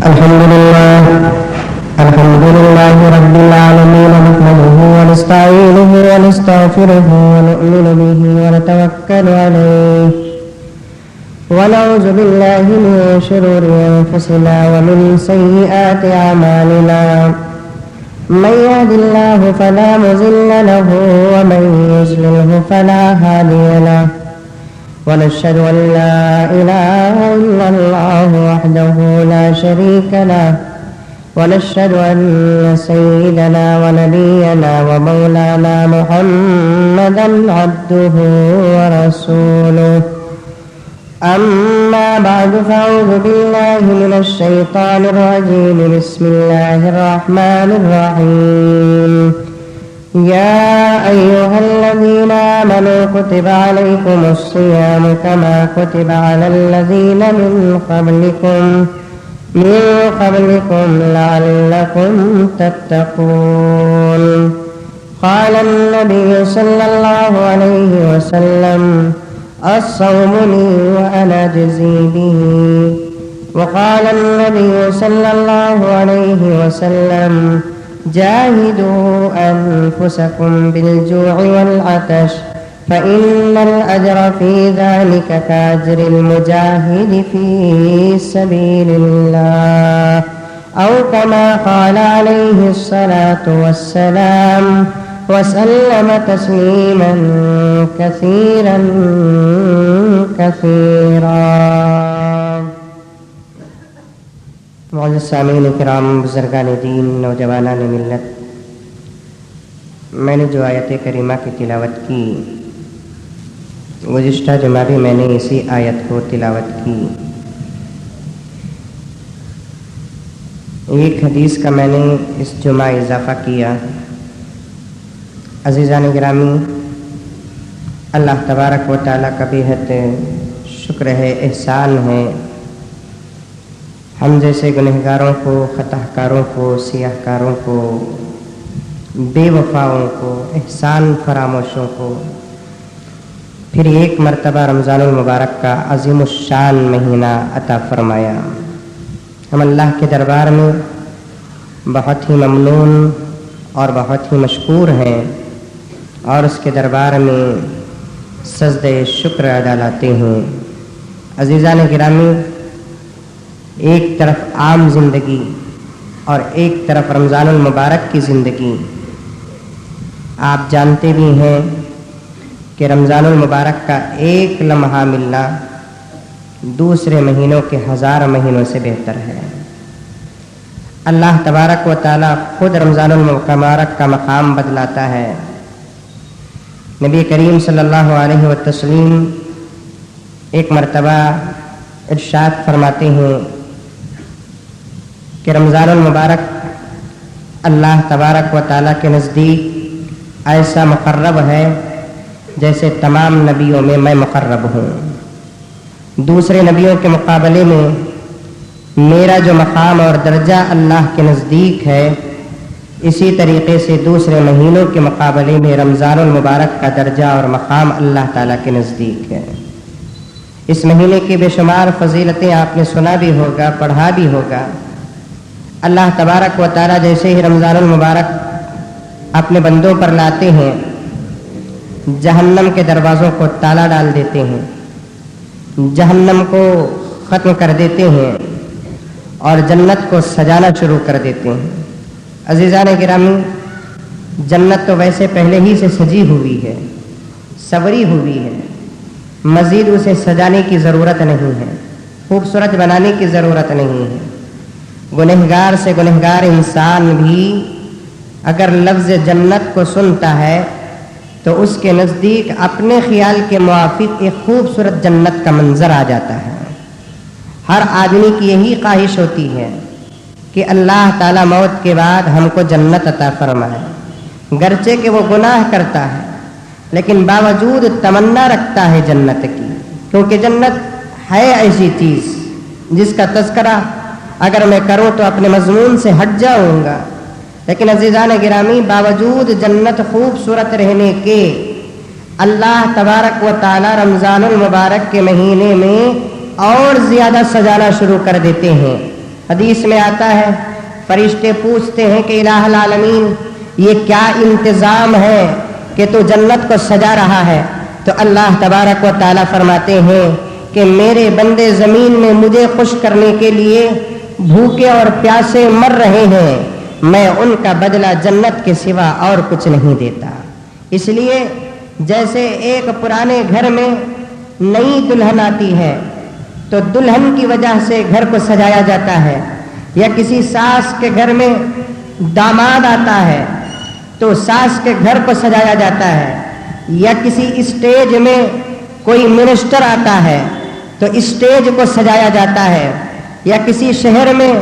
الحمد لله رب العالمين نحمده ونستعينه ونستغفره ونؤمن به ونتوكل عليه ونعوذ بالله من شرور أنفسنا ومن سيئات أعمالنا من يهد الله فلا مضل له ومن يضلل فلا هادي له ونشهد أن لا إله إلا الله وحده لا شريك له ونشهد أن سيدنا ونبينا ومولانا محمدا عبده ورسوله أما بعد فأعوذ بالله من الشيطان الرجيم بسم الله الرحمن الرحيم يا أيها الذين آمنوا كتب عليكم الصيام كما كتب على الذين من قبلكم لعلكم تتقون قال النبي صلى الله عليه وسلم الصوم لي وأنا أجزي به وقال النبي صلى الله عليه وسلم جاهدوا أنفسكم بالجوع والعطش فإن الأجر في ذلك كأجر المجاهد في سبيل الله أو كما قال عليه الصلاة والسلام وسلم تسليما كثيرا كثيرا. معزز سامعین کرام، بزرگان دین، نوجوانان ملت، میں نے جو آیت کریمہ کی تلاوت کی، گزشتہ جمعہ بھی میں نے اسی آیت کو تلاوت کی. ایک حدیث کا میں نے اس جمعہ اضافہ کیا. عزیزان گرامی، اللہ تبارک و تعالیٰ کا بےحد شکر ہے، احسان ہے. ہم جیسے گنہگاروں کو، خطا کاروں کو، سیاہ کاروں کو، بے وفاؤں کو، احسان فراموشوں کو پھر ایک مرتبہ رمضان المبارک کا عظیم الشان مہینہ عطا فرمایا. ہم اللہ کے دربار میں بہت ہی ممنون اور بہت ہی مشکور ہیں، اور اس کے دربار میں سجدہ شکر ادا لاتے ہیں. عزیزان گرامی، ایک طرف عام زندگی اور ایک طرف رمضان المبارک کی زندگی. آپ جانتے بھی ہیں کہ رمضان المبارک کا ایک لمحہ ملنا دوسرے مہینوں کے 1000 مہینوں سے بہتر ہے. اللہ تبارک و تعالیٰ خود رمضان المبارک کا مقام بدلاتا ہے. نبی کریم صلی اللہ علیہ وسلم ایک مرتبہ ارشاد فرماتے ہیں کہ رمضان المبارک اللہ تبارک و تعالیٰ کے نزدیک ایسا مقرب ہے جیسے تمام نبیوں میں میں مقرب ہوں. دوسرے نبیوں کے مقابلے میں میرا جو مقام اور درجہ اللہ کے نزدیک ہے، اسی طریقے سے دوسرے مہینوں کے مقابلے میں رمضان المبارک کا درجہ اور مقام اللہ تعالیٰ کے نزدیک ہے. اس مہینے کی بے شمار فضیلتیں آپ نے سنا بھی ہوگا، پڑھا بھی ہوگا. اللہ تبارک و تعالیٰ جیسے ہی رمضان المبارک اپنے بندوں پر لاتے ہیں، جہنم کے دروازوں کو تالا ڈال دیتے ہیں، جہنم کو ختم کر دیتے ہیں اور جنت کو سجانا شروع کر دیتے ہیں. عزیزان گرامی، جنت تو ویسے پہلے ہی سے سجی ہوئی ہے، سوری ہوئی ہے، مزید اسے سجانے کی ضرورت نہیں ہے، خوبصورت بنانے کی ضرورت نہیں ہے. گنہگار سے گنہگار انسان بھی اگر لفظ جنت کو سنتا ہے تو اس کے نزدیک اپنے خیال کے موافق ایک خوبصورت جنت کا منظر آ جاتا ہے. ہر آدمی کی یہی خواہش ہوتی ہے کہ اللہ تعالیٰ موت کے بعد ہم کو جنت عطا فرمائے. گرچہ کہ وہ گناہ کرتا ہے لیکن باوجود تمنا رکھتا ہے جنت کی، کیونکہ جنت ہے ایسی چیز جس کا تذکرہ اگر میں کروں تو اپنے مضمون سے ہٹ جاؤں گا. لیکن عزیزان گرامی، باوجود جنت خوبصورت رہنے کے اللہ تبارک و تعالی رمضان المبارک کے مہینے میں اور زیادہ سجانا شروع کر دیتے ہیں. حدیث میں آتا ہے فرشتے پوچھتے ہیں کہ الہ العالمین یہ کیا انتظام ہے کہ تو جنت کو سجا رہا ہے؟ تو اللہ تبارک و تعالیٰ فرماتے ہیں کہ میرے بندے زمین میں مجھے خوش کرنے کے لیے بھوکے اور پیاسے مر رہے ہیں، میں ان کا بدلہ جنت کے سوا اور کچھ نہیں دیتا۔ اس لیے جیسے ایک پرانے گھر میں نئی دلہن آتی ہے تو دلہن کی وجہ سے گھر کو سجایا جاتا ہے، یا کسی ساس کے گھر میں داماد آتا ہے تو ساس کے گھر کو سجایا جاتا ہے، یا کسی اسٹیج میں کوئی منسٹر آتا ہے تو اسٹیج کو سجایا جاتا ہے، یا کسی شہر میں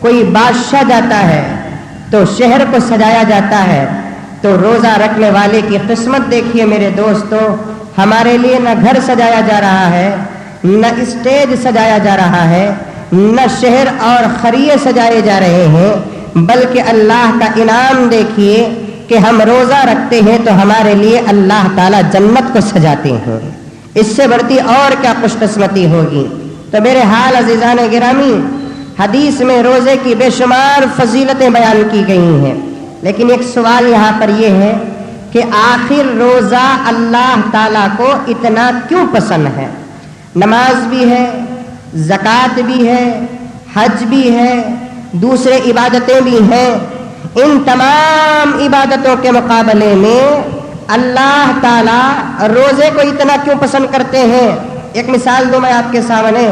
کوئی بادشاہ جاتا ہے تو شہر کو سجایا جاتا ہے۔ تو روزہ رکھنے والے کی قسمت دیکھیے میرے دوستو، ہمارے لیے نہ گھر سجایا جا رہا ہے، نہ اسٹیج سجایا جا رہا ہے، نہ شہر اور خریے سجائے جا رہے ہیں، بلکہ اللہ کا انعام دیکھیے کہ ہم روزہ رکھتے ہیں تو ہمارے لیے اللہ تعالیٰ جنت کو سجاتے ہیں۔ اس سے بڑھتی اور کیا خوش قسمتی ہوگی؟ تو میرے حال عزیزان گرامی، حدیث میں روزے کی بے شمار فضیلتیں بیان کی گئی ہیں، لیکن ایک سوال یہاں پر یہ ہے کہ آخر روزہ اللہ تعالیٰ کو اتنا کیوں پسند ہے؟ نماز بھی ہے، زکوٰۃ بھی ہے، حج بھی ہے، دوسرے عبادتیں بھی ہیں، ان تمام عبادتوں کے مقابلے میں اللہ تعالیٰ روزے کو اتنا کیوں پسند کرتے ہیں؟ ایک مثال دوں میں آپ کے سامنے۔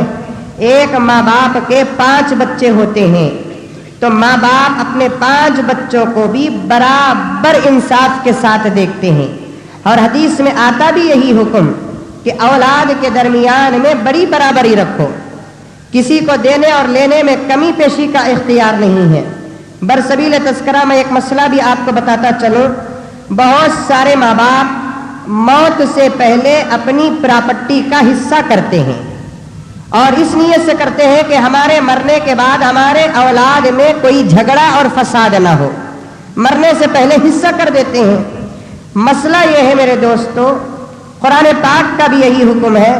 ایک ماں باپ کے 5 بچے ہوتے ہیں تو ماں باپ اپنے 5 بچوں کو بھی برابر انصاف کے ساتھ دیکھتے ہیں، اور حدیث میں آتا بھی یہی حکم کہ اولاد کے درمیان میں بڑی برابری رکھو، کسی کو دینے اور لینے میں کمی پیشی کا اختیار نہیں ہے۔ برسبیل تذکرہ میں ایک مسئلہ بھی آپ کو بتاتا چلوں، بہت سارے ماں باپ موت سے پہلے اپنی پراپرٹی کا حصہ کرتے ہیں، اور اس نیت سے کرتے ہیں کہ ہمارے مرنے کے بعد ہمارے اولاد میں کوئی جھگڑا اور فساد نہ ہو، مرنے سے پہلے حصہ کر دیتے ہیں۔ مسئلہ یہ ہے میرے دوستو، قرآن پاک کا بھی یہی حکم ہے،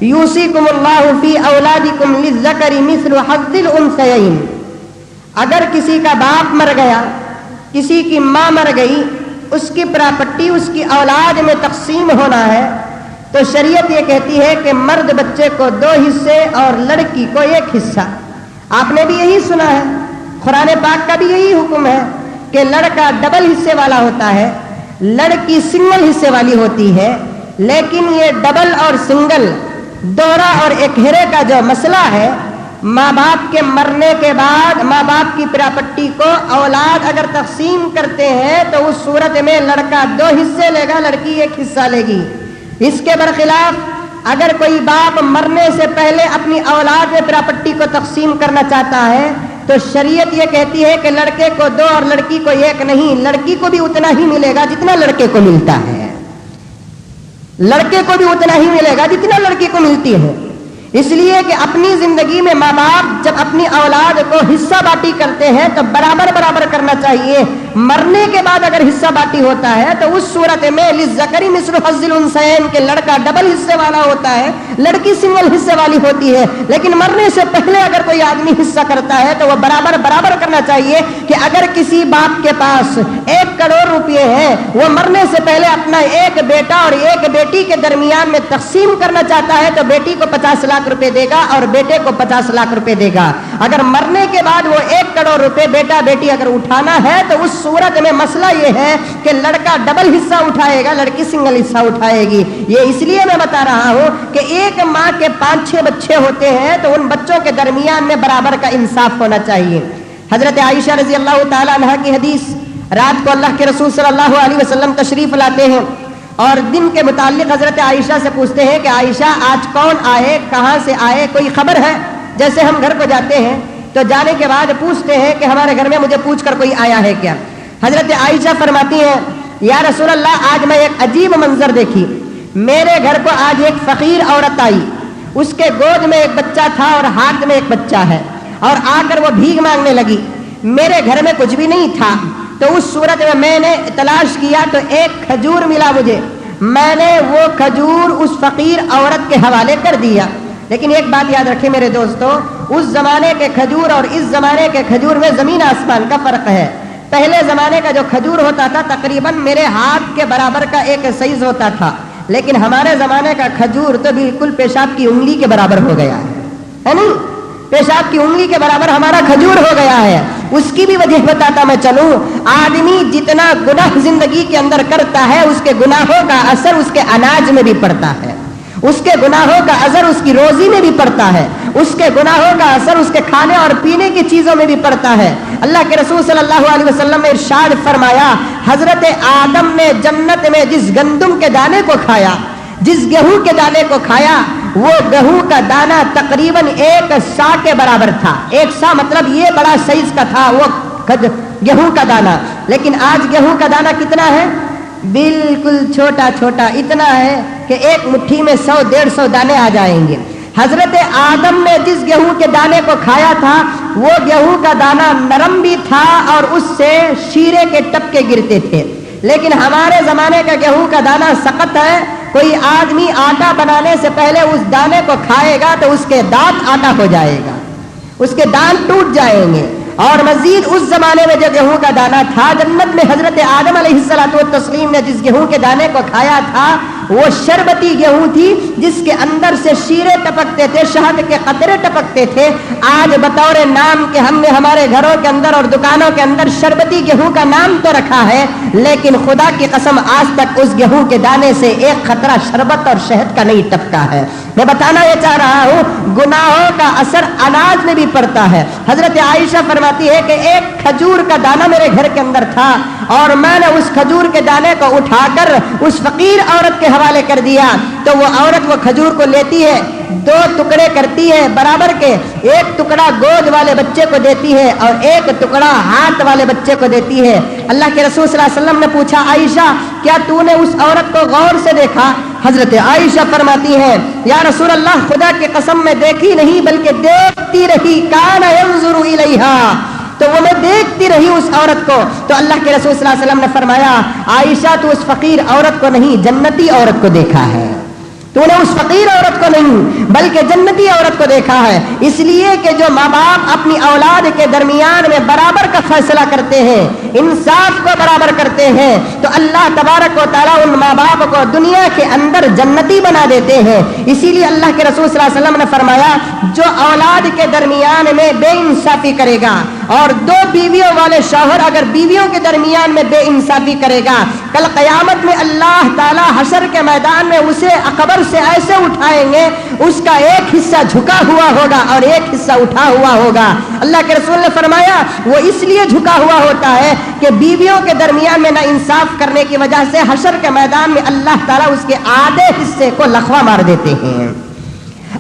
یوصیکم اللہ فی اولادکم للذکر مثل حظ الانثیین۔ اگر کسی کا باپ مر گیا، کسی کی ماں مر گئی، اس کی پراپرٹی اس کی اولاد میں تقسیم ہونا ہے تو شریعت یہ کہتی ہے کہ مرد بچے کو 2 حصے اور لڑکی کو 1 حصہ۔ آپ نے بھی یہی سنا ہے، قرآن پاک کا بھی یہی حکم ہے کہ لڑکا ڈبل حصے والا ہوتا ہے، لڑکی سنگل حصے والی ہوتی ہے۔ لیکن یہ ڈبل اور سنگل، دوہرا اور اکہرے کا جو مسئلہ ہے، ماں باپ کے مرنے کے بعد ماں باپ کی پراپرٹی کو اولاد اگر تقسیم کرتے ہیں تو اس صورت میں لڑکا 2 حصے لے گا، لڑکی 1 حصہ لے گی۔ اس کے برخلاف اگر کوئی باپ مرنے سے پہلے اپنی اولاد میں پراپرٹی کو تقسیم کرنا چاہتا ہے تو شریعت یہ کہتی ہے کہ لڑکے کو 2 اور لڑکی کو 1 نہیں، لڑکی کو بھی اتنا ہی ملے گا جتنا لڑکے کو ملتا ہے، لڑکے کو بھی اتنا ہی ملے گا جتنا لڑکی کو ملتی ہے۔ اس لیے کہ اپنی زندگی میں ماں باپ جب اپنی اولاد کو حصہ باٹی کرتے ہیں تو برابر برابر کرنا چاہیے۔ مرنے کے بعد اگر حصہ باٹی ہوتا ہے تو اس صورت میں للذکر مثل حظ الانثیین کہ لڑکا ڈبل حصے والا ہوتا ہے، لڑکی سنگل حصے والی ہوتی ہے۔ لیکن مرنے سے پہلے اگر کوئی آدمی حصہ کرتا ہے تو وہ برابر برابر کرنا چاہیے کہ اگر کسی باپ کے پاس 1 کروڑ روپے ہیں، وہ مرنے سے پہلے اپنا 1 بیٹا اور 1 بیٹی کے درمیان میں تقسیم کرنا چاہتا ہے تو بیٹی کو 50 لاکھ روپے دے گا اور بیٹے کو 50 لاکھ روپے دے گا۔ اگر مرنے کے بعد وہ 1 کروڑ روپے بیٹا بیٹی اگر اٹھانا ہے تو اس صورت میں مسئلہ یہ ہے کہ لڑکا ڈبل حصہ اٹھائے گا، لڑکی سنگل حصہ اٹھائے گی۔ یہ اس لیے میں بتا رہا ہوں کہ ایک ماں کے 5-6 بچے ہوتے ہیں تو ان بچوں کے درمیان میں برابر کا انصاف ہونا چاہیے۔ حضرت عائشہ رضی اللہ تعالی عنہا کی حدیث، رات کو اللہ کے رسول صلی اللہ علیہ وسلم تشریف لاتے ہیں اور دن کے متعلق حضرت عائشہ سے پوچھتے ہیں کہ عائشہ آج کون آئے، کہاں سے آئے، کوئی خبر ہے؟ جیسے ہم گھر کو جاتے ہیں تو جانے کے بعد پوچھتے ہیں کہ ہمارے گھر میں مجھے پوچھ کر کوئی آیا ہے کیا؟ حضرت عائشہ فرماتی ہیں یا رسول اللہ آج میں ایک عجیب منظر دیکھی، میرے گھر کو آج ایک فقیر عورت آئی، اس کے گود میں ایک بچہ تھا اور ہاتھ میں ایک بچہ ہے، اور آ کر وہ بھیک مانگنے لگی، میرے گھر میں کچھ بھی نہیں تھا، تو اس صورت میں نے تلاش کیا تو ایک کھجور ملا مجھے، میں نے وہ کھجور اس فقیر عورت کے حوالے کر دیا۔ لیکن ایک بات یاد رکھیں میرے دوستو، اس زمانے کے کھجور اور اس زمانے کے کھجور میں زمین آسمان کا فرق ہے۔ پہلے زمانے کا جو کھجور ہوتا تھا تقریباً میرے ہاتھ کے برابر کا ایک سائز ہوتا تھا، لیکن ہمارے زمانے کا کھجور تو بالکل پیشاب کی انگلی کے برابر ہو گیا ہے نہیں؟ پیشاب کی انگلی کے برابر ہمارا کھجور ہو گیا ہے۔ اس کی بھی وجہ بتاتا میں چلوں، آدمی جتنا گناہ زندگی کے اندر کرتا ہے اس کے گناہوں کا اثر اس کے اناج میں بھی پڑتا ہے، اس کے گناہوں کا اثر اس کی روزی میں بھی پڑتا ہے، اس کے گناہوں کا اثر اس کے کھانے اور پینے کی چیزوں میں بھی پڑتا ہے۔ اللہ کے رسول صلی اللہ علیہ وسلم نے ارشاد فرمایا، حضرت آدم نے جنت میں جس گندم کے دانے کو کھایا، جس گیہوں کے دانے کو کھایا، وہ گیہوں کا دانہ تقریباً 1 سا کے برابر تھا۔ 1 سا مطلب یہ بڑا سائز کا تھا وہ گیہوں کا دانہ، لیکن آج گیہوں کا دانہ کتنا ہے؟ بالکل چھوٹا چھوٹا، اتنا ہے کہ ایک مٹھی میں 100-150 دانے آ جائیں گے۔ حضرت آدم نے جس گیہوں کے دانے کو کھایا تھا وہ گیہوں کا دانہ نرم بھی تھا اور اس سے شیرے کے ٹپکے گرتے تھے، لیکن ہمارے زمانے کا گیہوں کا دانہ سخت ہے۔ کوئی آدمی آٹا بنانے سے پہلے اس دانے کو کھائے گا تو اس کے دانت آٹا ہو جائے گا، اس کے دانت ٹوٹ جائیں گے۔ اور مزید اس زمانے میں جو گیہوں کا دانہ تھا، جنت میں حضرت آدم علیہ الصلوۃ والتسلیم نے جس گیہوں کے دانے کو کھایا تھا وہ شربتی گیہوں تھی جس کے اندر سے شیرے ٹپکتے تھے، شہد کے قطرے ٹپکتے تھے۔ آج بطور نام کے ہم نے ہمارے گھروں کے اندر اور دکانوں کے اندر شربتی گیہوں کا نام تو رکھا ہے، لیکن خدا کی قسم آج تک اس گیہوں کے دانے سے ایک قطرہ شربت اور شہد کا نہیں ٹپکا ہے۔ میں بتانا یہ چاہ رہا ہوں، گناہوں کا اثر اناج میں بھی پڑتا ہے۔ حضرت عائشہ فرماتی ہے کہ ایک کھجور کا دانہ میرے گھر کے اندر تھا اور میں نے اس کھجور کے دانے کو اٹھا کر اس فقیر عورت کے حوالے کر دیا، تو وہ عورت وہ کھجور کو لیتی ہے، 2 ٹکڑے کرتی ہے برابر کے، ایک ٹکڑا گود والے بچے کو دیتی ہے اور ایک ٹکڑا ہاتھ والے بچے کو دیتی ہے۔ اللہ کے رسول صلی اللہ علیہ وسلم نے پوچھا، عائشہ کیا تو نے اس عورت کو غور سے دیکھا؟ حضرت عائشہ فرماتی ہیں، یا رسول اللہ خدا کی قسم میں دیکھی نہیں بلکہ دیکھتی رہی، کان ينظر الیہا، تو وہ میں دیکھتی رہی اس عورت کو۔ تو اللہ کے رسول صلی اللہ علیہ وسلم نے فرمایا، عائشہ تو اس فقیر عورت کو نہیں جنتی عورت کو دیکھا ہے، تو نے اس فقیر عورت کو نہیں بلکہ جنتی عورت کو دیکھا ہے۔ اس لیے کہ جو ماں باپ اپنی اولاد کے درمیان میں برابر کا فیصلہ کرتے ہیں، انصاف کو برابر کرتے ہیں، تو اللہ تبارک و تعالیٰ ان ماں باپ کو دنیا کے اندر جنتی بنا دیتے ہیں۔ اسی لیے اللہ کے رسول صلی اللہ علیہ وسلم نے فرمایا، جو اولاد کے درمیان میں بے انصافی کرے گا، اور 2 بیویوں والے شوہر اگر بیویوں کے درمیان میں بے انصافی کرے گا، کل قیامت میں اللہ تعالیٰ حشر کے میدان میں اسے قبر سے ایسے اٹھائیں گے، اس کا ایک حصہ جھکا ہوا ہوگا اور ایک حصہ اٹھا ہوا ہوگا۔ اللہ کے رسول نے فرمایا وہ اس لیے جھکا ہوا ہوتا ہے کہ بیویوں کے درمیان میں نہ انصاف کرنے کی وجہ سے حشر کے میدان میں اللہ تعالیٰ اس کے آدھے حصے کو لقوہ مار دیتے ہیں۔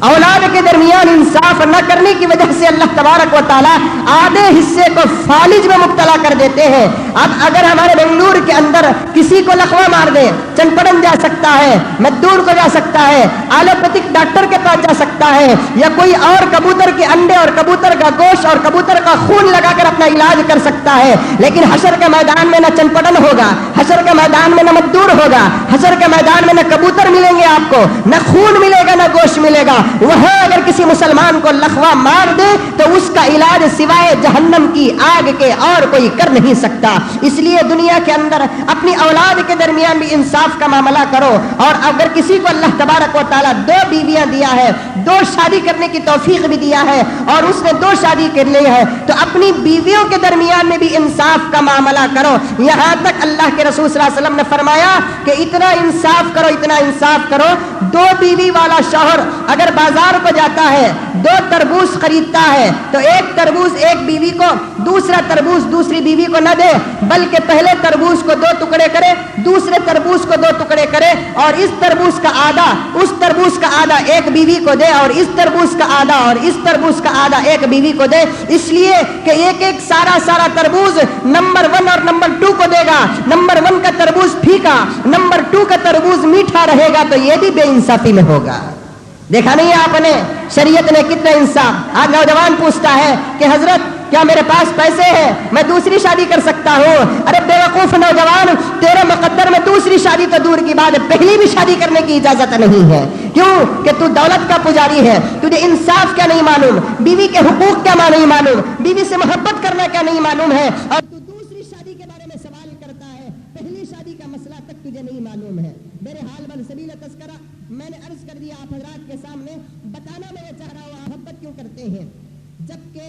اولاد کے درمیان انصاف نہ کرنے کی وجہ سے اللہ تبارک و تعالیٰ آدھے حصے کو فالج میں مبتلا کر دیتے ہیں۔ اب اگر ہمارے بنگلور کے اندر کسی کو لقوہ مار دے، چنپڑن جا سکتا ہے، مدور کو جا سکتا ہے، ایلوپیتھک ڈاکٹر کے پاس جا سکتا ہے، یا کوئی اور کبوتر کے انڈے اور کبوتر کا گوشت اور کبوتر کا خون لگا کر اپنا علاج کر سکتا ہے، لیکن حشر کے میدان میں نہ چنپڑن ہوگا، حشر کے میدان میں نہ مدور ہوگا، حشر کے میدان میں نہ کبوتر ملیں گے آپ کو، نہ خون ملے گا، نہ گوشت ملے گا۔ وہاں اگر کسی مسلمان کو لقوہ مار دے تو اس کا علاج سوائے جہنم کی آگ کے اور کوئی کر نہیں سکتا۔ اس لیے دنیا کے اندر اپنی اولاد کے درمیان بھی انصاف کا معاملہ کرو، اور اگر کسی کو اللہ تبارک و تعالیٰ 2 بیویاں دیا ہے، 2 شادی کرنے کی توفیق بھی دیا ہے اور اس نے 2 شادی کر لی ہے، تو اپنی بیویوں کے درمیان میں بھی انصاف کا معاملہ کرو۔ یہاں تک اللہ کے رسول صلی اللہ علیہ وسلم نے فرمایا کہ اتنا انصاف کرو، اتنا انصاف کرو، 2 بیوی والا شوہر اگر بازار کو جاتا ہے، 2 تربوز خریدتا ہے، تو ایک تربوز ایک بیوی کو، دوسرا تربوز دوسری بیوی کو نہ دے، بلکہ پہلے تربوز کو 2 ٹکڑے کرے، دوسرے تربوز کو 2 ٹکڑے کرے، اور اس تربوز کا آدھا اس تربوز کا آدھا ایک بیوی کو دے، اور اس تربوز کا آدھا اور اس تربوز کا آدھا ایک بیوی کو دے، اس لیے کہ ایک ایک سارا تربوز نمبر 1 اور نمبر 2 کو دے گا۔ نمبر 1 کا تربوز پھیکا، نمبر 2 کا تربوز میٹھا رہے گا، تو یہ بھی بے انصافی میں ہوگا۔ دیکھا نہیں آپ نے شریعت نے کتنا انصاف۔ آج نوجوان پوچھتا ہے کہ حضرت क्या मेरे पास पैसे हैं, मैं दूसरी शादी कर सकता हूँ। अरे बेवकूफ नौजवान, तेरे मुकद्दर में दूसरी शादी तो दूर की बात है, पहली भी शादी करने की इजाजत नहीं है। क्यों कि तू दौलत का पुजारी है, तुझे इंसाफ क्या नहीं मालूम, बीवी के हुकूक क्या नहीं मालूम, बीवी से मोहब्बत करना क्या नहीं मालूम है, और तू दूसरी शादी के बारे में सवाल करता है, पहली शादी का मसला तक तुझे नहीं मालूम है। मेरे हाल बल सबील तस्करा, मैंने अर्ज कर दिया आप हजरात के सामने, बताना मैं चाह रहा हूँ मोहब्बत क्यों करते हैं, जबकि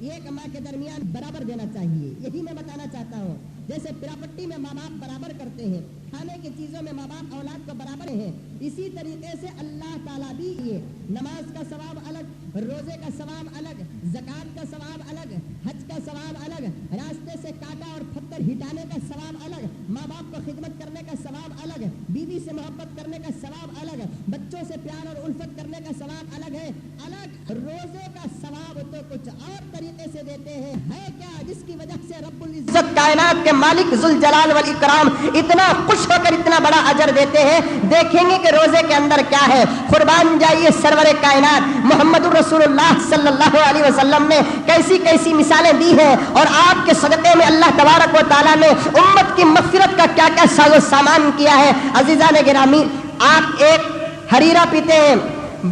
एक माँ के दरमियान बराबर देना चाहिए, यही मैं बताना चाहता हूँ। जैसे प्रॉपर्टी में माँ बाप बराबर करते हैं, खाने की चीजों में माँ बाप औलाद को बराबर हैं, इसी तरीके से अल्लाह ताला भी ये नमाज का सवाब अलग, रोजे का सवाब अलग, ज़कात का सवाब अलग, हज का सवाब अलग, रास्ते से कांटा और पत्थर हिटाने का सवाब अलग, माँ बाप को खिदमत करने का सवाब अलग, बीवी से मोहब्बत करने का सवाब अलग, बच्चों से प्यार और उल्फत करने का सवाब अलग है। अलग रोजे का सवाब तो कुछ और तरीके से देते हैं, है क्या जिसकी वजह से रब्बुल इज्जत कायनात के मालिक जुल जलाल वल इकराम इतना खुश होकर इतना बड़ा अजर देते हैं। देखेंगे कि रोजे के अंदर क्या है। कुर्बान जाइए सरवरे कायनात मोहम्मदुर रसूलुल्लाह सल्लल्लाहु अलैहि वसल्लम ने कैसी कैसी मिसालें दी हैं, और आपके सदक़े में अल्लाह तबारक व तआला ने उम्मत की मग़फ़िरत का क्या क्या साजो सामान किया है। अज़ीज़ान गिरामी, आप एक हरीरा पीते हैं,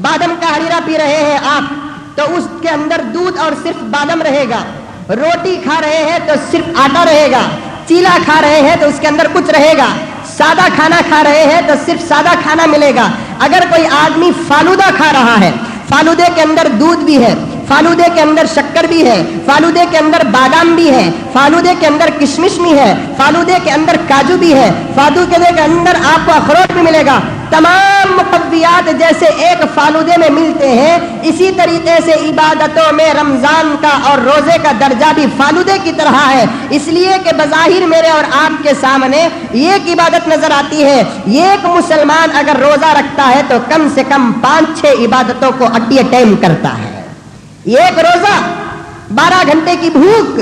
बादाम का हरीरा पी रहे हैं आप, तो उसके अंदर दूध और सिर्फ बादाम रहेगा। रोटी खा रहे हैं तो सिर्फ आटा रहेगा। चीला खा रहे हैं तो उसके अंदर कुछ रहेगा। सादा खाना खा रहे हैं तो सिर्फ सादा खाना मिलेगा। अगर कोई आदमी फालूदा खा रहा है, फालूदे के अंदर दूध भी है, फालूदे के अंदर शक्कर भी है, फालूदे के अंदर बादाम भी है, फालूदे के अंदर किशमिश भी है, फालूदे के अंदर काजू भी है, फालूदे के अंदर आपको अखरोट भी मिलेगा। तमाम मुक़व्वियात जैसे एक फालूदे में मिलते हैं, इसी तरीके से इबादतों में रमजान का और रोजे का दर्जा भी फालूदे की तरह है। इसलिए कि बज़ाहिर मेरे और आपके सामने एक इबादत नजर आती है। एक मुसलमान अगर रोजा रखता है तो कम से कम 5-6 इबादतों को एट ए टाइम करता है। एक रोजा 12 घंटे की भूख,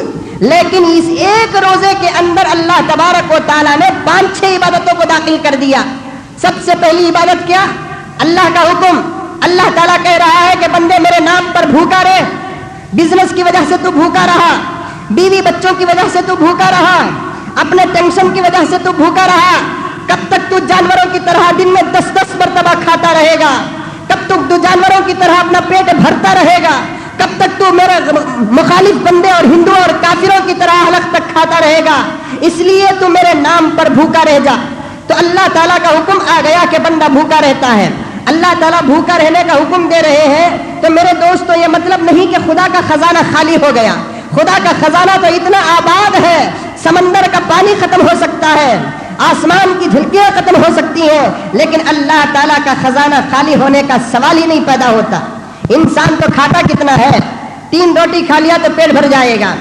लेकिन इस एक रोजे के अंदर अल्लाह तबारक व तआला ने 5-6 इबादतों को दाखिल कर दिया। सबसे पहली इबादत क्या? अल्लाह का हुक्म। अल्लाह ताला कह रहा है कि बंदे मेरे नाम पर भूखा रहे। बिजनेस की वजह से तू भूखा रहा, बीवी बच्चों की वजह से तू भूखा रहा, अपने टेंशन की वजह से तू भूखा रहा। कब तक तू जानवरों की तरह दिन में 10-10 मरतबा खाता रहेगा? कब तक तू जानवरों की तरह अपना पेट भरता रहेगा? कब तक तू मेरे मुखालिफ बंदे और हिंदुओं और काफिरों की तरह हलक तक खाता रहेगा? इसलिए तू मेरे नाम पर भूखा रह जा। तो अल्लाह ताला का हुक्म आ गया कि बंदा भूखा रहता है। अल्लाह ताला भूखा रहने का हुक्म दे रहे हैं, तो मेरे दोस्तों ये मतलब नहीं कि खुदा का खजाना खाली हो गया। खुदा का खजाना तो इतना आबाद है, समंदर का पानी खत्म हो सकता है, आसमान की झुलकियां खत्म हो सकती हैं, लेकिन अल्लाह ताला का खजाना खाली होने का सवाल ही नहीं पैदा होता। इंसान तो खाता कितना है, 3 रोटी खा लिया तो पेट भर जाएगा,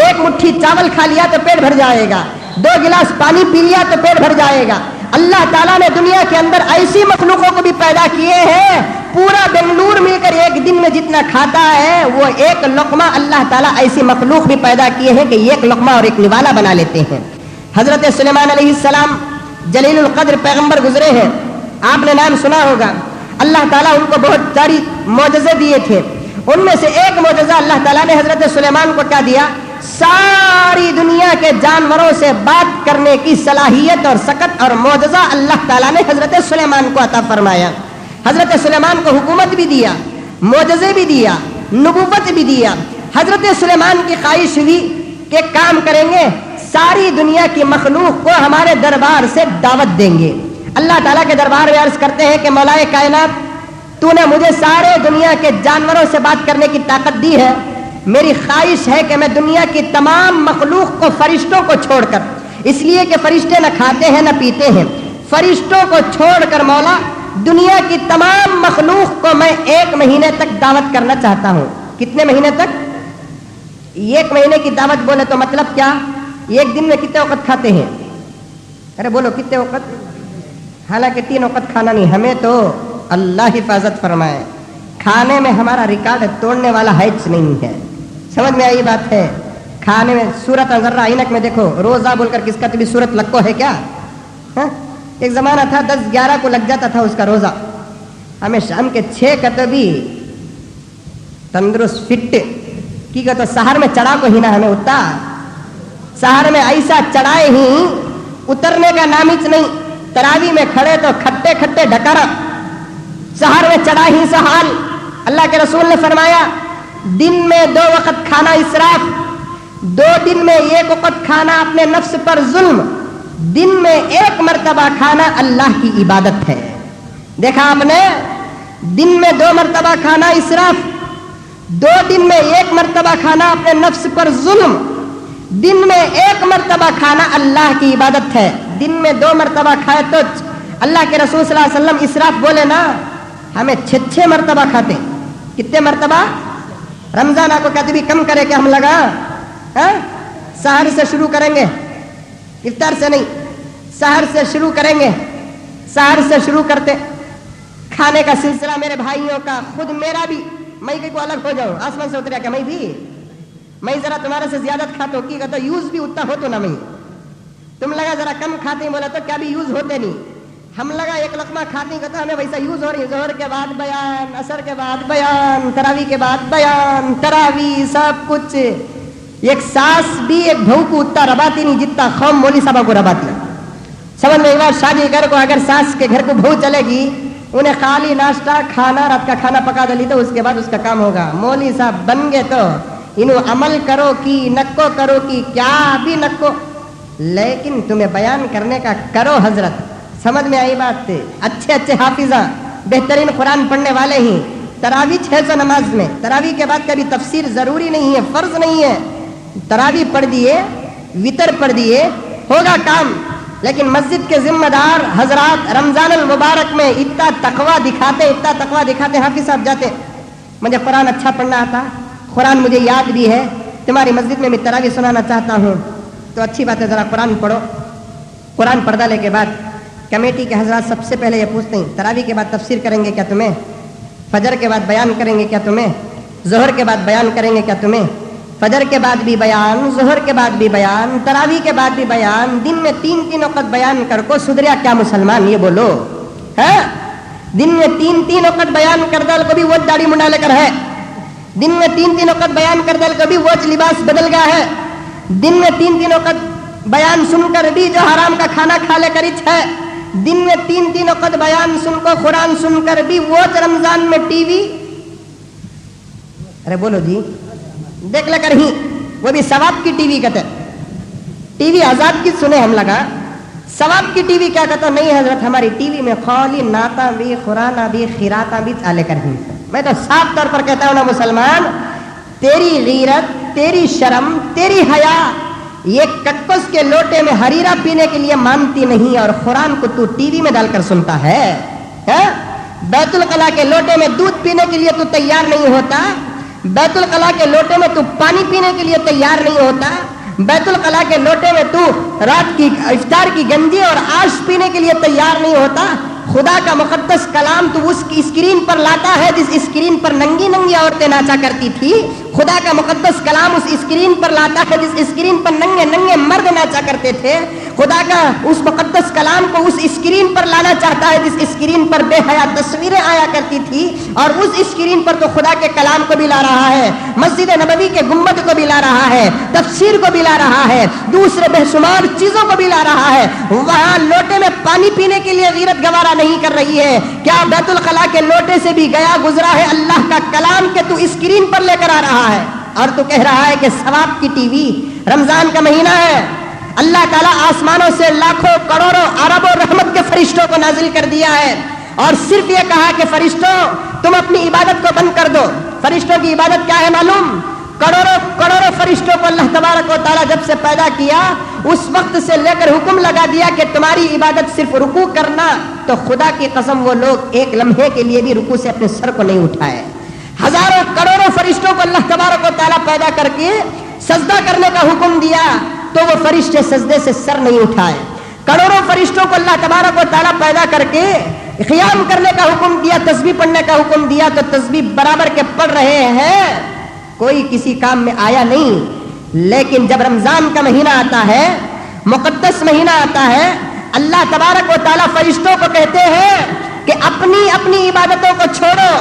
1 मुट्ठी चावल खा लिया तो पेट भर जाएगा, 2 गिलास पानी पी लिया तो पेट भर जाएगा। अल्लाह ताला ने दुनिया के अंदर ऐसी मखलूकों को भी पैदा किए हैं, पूरा बेंगलुरु मिलकर एक दिन में जितना खाता है वो एक लुक़मा अल्लाह ताला ऐसी मखलूक भी पैदा किए हैं कि एक लुक़मा और एक निवाला बना लेते हैं। हजरत सुलेमान अलैहिस्सलाम जलीलुल क़द्र पैगंबर गुजरे हैं, आपने नाम सुना होगा। अल्लाह ताला उनको बहुत सारी मौजज़े दिए थे, उनमें से एक मौजज़ा अल्लाह ताला ने हजरत सुलेमान को क्या दिया? सारी दुनिया के जानवरों से बात करने की सलाहियत और सकत और मौजज़ा अल्लाह ताला ने हजरत सुलेमान को अता फरमाया। हजरत सुलेमान को हुकूमत भी दिया, मौजज़े भी दिया, नबूवत भी दिया। हजरत सुलेमान की ख्वाहिश हुई कि काम करेंगे, सारी दुनिया की मखलूक को हमारे दरबार से दावत देंगे। अल्लाह ताला के दरबार में अर्ज करते हैं कि मौलाए कायनात, तूने मुझे सारे दुनिया के जानवरों से बात करने की ताकत दी है, मेरी ख्वाहिश है कि मैं दुनिया की तमाम मखलूक को, फरिश्तों को छोड़कर, इसलिए कि फरिश्ते न खाते हैं न पीते हैं, फरिश्तों को छोड़कर मौला दुनिया की तमाम मखलूक को मैं 1 महीने तक दावत करना चाहता हूँ। कितने महीने तक? 1 महीने की दावत बोले तो मतलब क्या? एक दिन में कितने वक्त खाते हैं? अरे बोलो कितने वक्त? हालांकि 3 वक्त खाना नहीं, हमें तो अल्लाह हिफाजत फरमाए, खाने में हमारा रिकॉर्ड तोड़ने वाला हैच नहीं है। समझ में आई बात है? खाने में सूरत जर्रा ऐनक में देखो, रोजा बोलकर किसका तो भी सूरत लक्को है क्या? हा? एक जमाना था 10-11 को लग जाता था उसका रोजा, हमें शाम के 6 का तो भी तंदुरुस्त फिट की तो शहर में चढ़ा को ही ना हमें उतना शहर में ऐसा चढ़ाए ही उतरने का नाम ही नहीं। तरावी में खड़े तो खट्टे खट्टे ढकरा, शहर में चढ़ा ही सहाल। अल्लाह के रसूल ने फरमाया दिन में 2 वक्त खाना इसराफ, 2 दिन में 1 वक्त खाना अपने नफ्स पर जुल्म, दिन में 1 मर्तबा खाना अल्लाह की इबादत है। देखा आपने, दिन में 2 मर्तबा खाना इसराफ, 2 दिन में 1 मर्तबा खाना अपने नफ्स पर जुल्म, दिन में 1 मर्तबा खाना अल्लाह की इबादत है। दिन में 2 मर्तबा खाए तो अल्लाह के रसूल सल्लल्लाहु अलैहि वसल्लम इसराफ बोले ना, हमें 6 मर्तबा खाते। कितने मर्तबा? रमजान आपको कहते भी कम करे कि हम लगा सहर से शुरू करेंगे, इफ्तार से नहीं, सहर से शुरू करेंगे। सहर से शुरू करते खाने का सिलसिला मेरे भाइयों का, खुद मेरा भी, मैं को अलग हो जाऊं, आसमान से उतरा क्या मैं भी, मैं जरा तुम्हारे से ज्यादा खाता हूं, की कहता यूज भी उतना हो तो ना, मैं तुम लगा जरा कम खाते बोला तो क्या भी यूज होते नहीं, हम लगा 1 लकमा खाते कहता हमें वैसा यूज हो रही। जोहर के बाद बयान, असर के बाद बयान, तरावी के बाद बयान, तरावी सब कुछ। एक सास भी एक बहू को उतना रबाती नहीं जितना खौम मौली साहब को रबाती। समझ में, एक बार शादी कर को अगर सास के घर को बहू चलेगी, उन्हें खाली नाश्ता खाना रात का खाना पका दली तो उसके बाद उसका काम होगा। मौली साहब बन गए तो इन्हों अमल करो कि नक्को करो कि क्या भी नक्को, लेकिन तुम्हें बयान करने का करो हजरत। समझ में आई बात? अच्छे अच्छे हाफिजा, बेहतरीन कुरान पढ़ने वाले ही तरावी 600 नमाज में, तरावी के बाद कभी तफसीर जरूरी नहीं है, फर्ज नहीं है, तरावी पढ़ दिए, वितर पढ़ दिए, होगा काम। लेकिन मस्जिद के जिम्मेदार हजरात रमजान अल मुबारक में इतना तकवा दिखाते, इतना तकवा दिखाते। हाफिज साहब जाते, मुझे कुरान अच्छा पढ़ना आता, कुरान मुझे याद भी है, तुम्हारी मस्जिद में मैं तरावी सुनाना चाहता हूँ, तो अच्छी बात है, जरा कुरान पढ़ो। कुरान पढ़ डाले के बाद कमेटी के हजरात सबसे पहले ये पूछते हैं, तरावी के बाद तफसीर करेंगे क्या तुम्हें, फजर के बाद बयान करेंगे क्या तुम्हें, जोहर के बाद बयान करेंगे क्या तुम्हें, फजर के बाद भी बयान, जोहर के बाद भी बयान, तरावी के बाद भी बयान, दिन में 3-3 वक्त बयान कर को सुधरिया क्या मुसलमान, ये बोलो है? दिन में 3-3 वक्त बयान कर दल, कभी वो दाढ़ी मुंडा लेकर है, दिन में 3-3 वक्त बयान कर दल, कभी वो लिबास बदल गया है, दिन में 3-3 वक्त बयान सुनकर भी जो हराम का खाना खा लेकर है, दिन में 3-3 वक्त बयान सुनकर कुरान सुनकर भी वो रमजान में टीवी, अरे बोलो जी, देख लेकर ही, वो भी सवाब की टीवी कहते, टीवी आजाद की सुने हम लगा, सवाब की टीवी क्या कहता, नहीं हजरत हमारी टीवी में खाली नाता भी, खुराना भी, खिराता भी चाले कर ही। मैं तो साफ तौर पर कहता हूं ना मुसलमान, तेरी गीरत, तेरी शर्म, तेरी हया ये कक्कस के लोटे में हरीरा पीने के लिए मानती नहीं, और कुरान को तू टीवी में डालकर सुनता है? बैतुल कला के लोटे में दूध पीने के लिए तू तैयार नहीं होता, बैतुल कला के लोटे में तू पानी पीने के लिए तैयार नहीं होता, बैतुल कला के लोटे में तू रात की इफ्तार की गंजी और आश पीने के लिए तैयार नहीं होता। खुदा का मुकद्दस कलाम तू उस स्क्रीन पर लाता है जिस स्क्रीन पर नंगी नंगी औरतें नाचा करती थी, खुदा का मुकद्दस कलाम उस स्क्रीन पर लाता है जिस स्क्रीन पर नंगे नंगे मर्द नाचा करते थे, खुदा का उस मुकद्दस कलाम को उस स्क्रीन पर लाना चाहता है जिस स्क्रीन पर बेहया तस्वीरें आया करती थी, और उस स्क्रीन पर तो खुदा के कलाम को भी ला रहा है, मस्जिद नबवी के गुम्बद को भी ला रहा है, तफसीर को भी ला रहा है, दूसरे बेशुमार चीजों को भी ला रहा है। वहां लोटे में पानी पीने के लिए गीरत गवारा नहीं कर रही है क्या? बैतुल कला के लोटे से भी गया गुजरा है अल्लाह का कलाम के तू स्क्रीन पर लेकर आ रहा है, और तू कह रहा है कि सवाब की टीवी। रमजान का महीना है, अल्लाह ताला आसमानों से लाखों करोड़ों अरबों रहमत के फरिश्तों को नाजिल कर दिया है, और सिर्फ ये कहा कि फरिश्तों तुम अपनी इबादत को बंद कर दो। फरिश्तों की इबादत क्या है मालूम? करोड़ों करोड़ों फरिश्तों को अल्लाह तबारक व तआला जब से पैदा किया उस वक्त से लेकर हुक्म लगा दिया कि तुम्हारी इबादत सिर्फ रुकू करना, तो खुदा की कसम वो लोग एक लम्हे के लिए भी रुकू से अपने सर को नहीं उठाए। हजारों करोड़ों फरिश्तों को अल्लाह तबारक व तआला पैदा करके सजदा करने का हुक्म दिया, तो वो फरिश्ते सजदे से सर नहीं उठाए। करोड़ों फरिश्तों को अल्लाह तबारक व तआला पैदा करके क़ियाम करने का हुक्म दिया, तस्बीह पढ़ने का हुक्म दिया, तो तस्बीह बराबर के पढ़ रहे हैं, कोई किसी काम में आया नहीं। लेकिन जब रमजान का महीना आता है, मुकद्दस महीना आता है, अल्लाह तबारक व तआला फरिश्तों को कहते हैं कि अपनी अपनी इबादतों को छोड़ो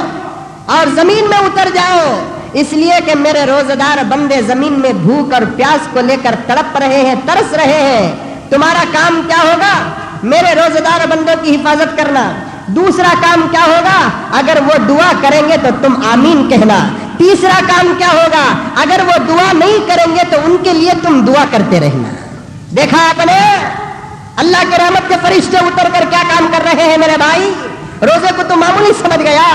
और जमीन में उतर जाओ, اس لیے کہ میرے روزدار بندے زمین میں بھوک اور پیاس کو لے کر تڑپ رہے ہیں، ترس رہے ہیں۔ تمہارا کام کیا ہوگا؟ میرے روزدار بندوں کی حفاظت کرنا۔ دوسرا کام کیا ہوگا؟ اگر وہ دعا کریں گے تو تم آمین کہنا۔ تیسرا کام کیا ہوگا؟ اگر وہ دعا نہیں کریں گے تو ان کے لیے تم دعا کرتے رہنا۔ دیکھا آپ نے اللہ کے رحمت کے فرشتے اتر کر کیا کام کر رہے ہیں میرے بھائی؟ روزے کو تو معمولی سمجھ گیا،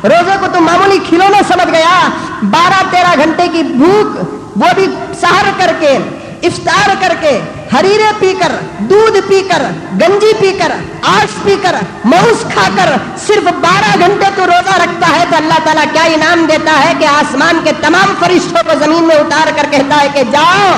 روزے کو تو معمولی کھلونا سمجھ گیا۔ 12-13 گھنٹے کی بھوک، وہ بھی سحر کر کے، افطار کر کے، حریرے پی کر، دودھ پی کر، گنجی پی کر، آش پی کر، موز کھا کر صرف 12 گھنٹے تو روزہ رکھتا ہے تو اللہ تعالیٰ کیا انعام دیتا ہے کہ آسمان کے تمام فرشتوں کو زمین میں اتار کر کہتا ہے کہ جاؤ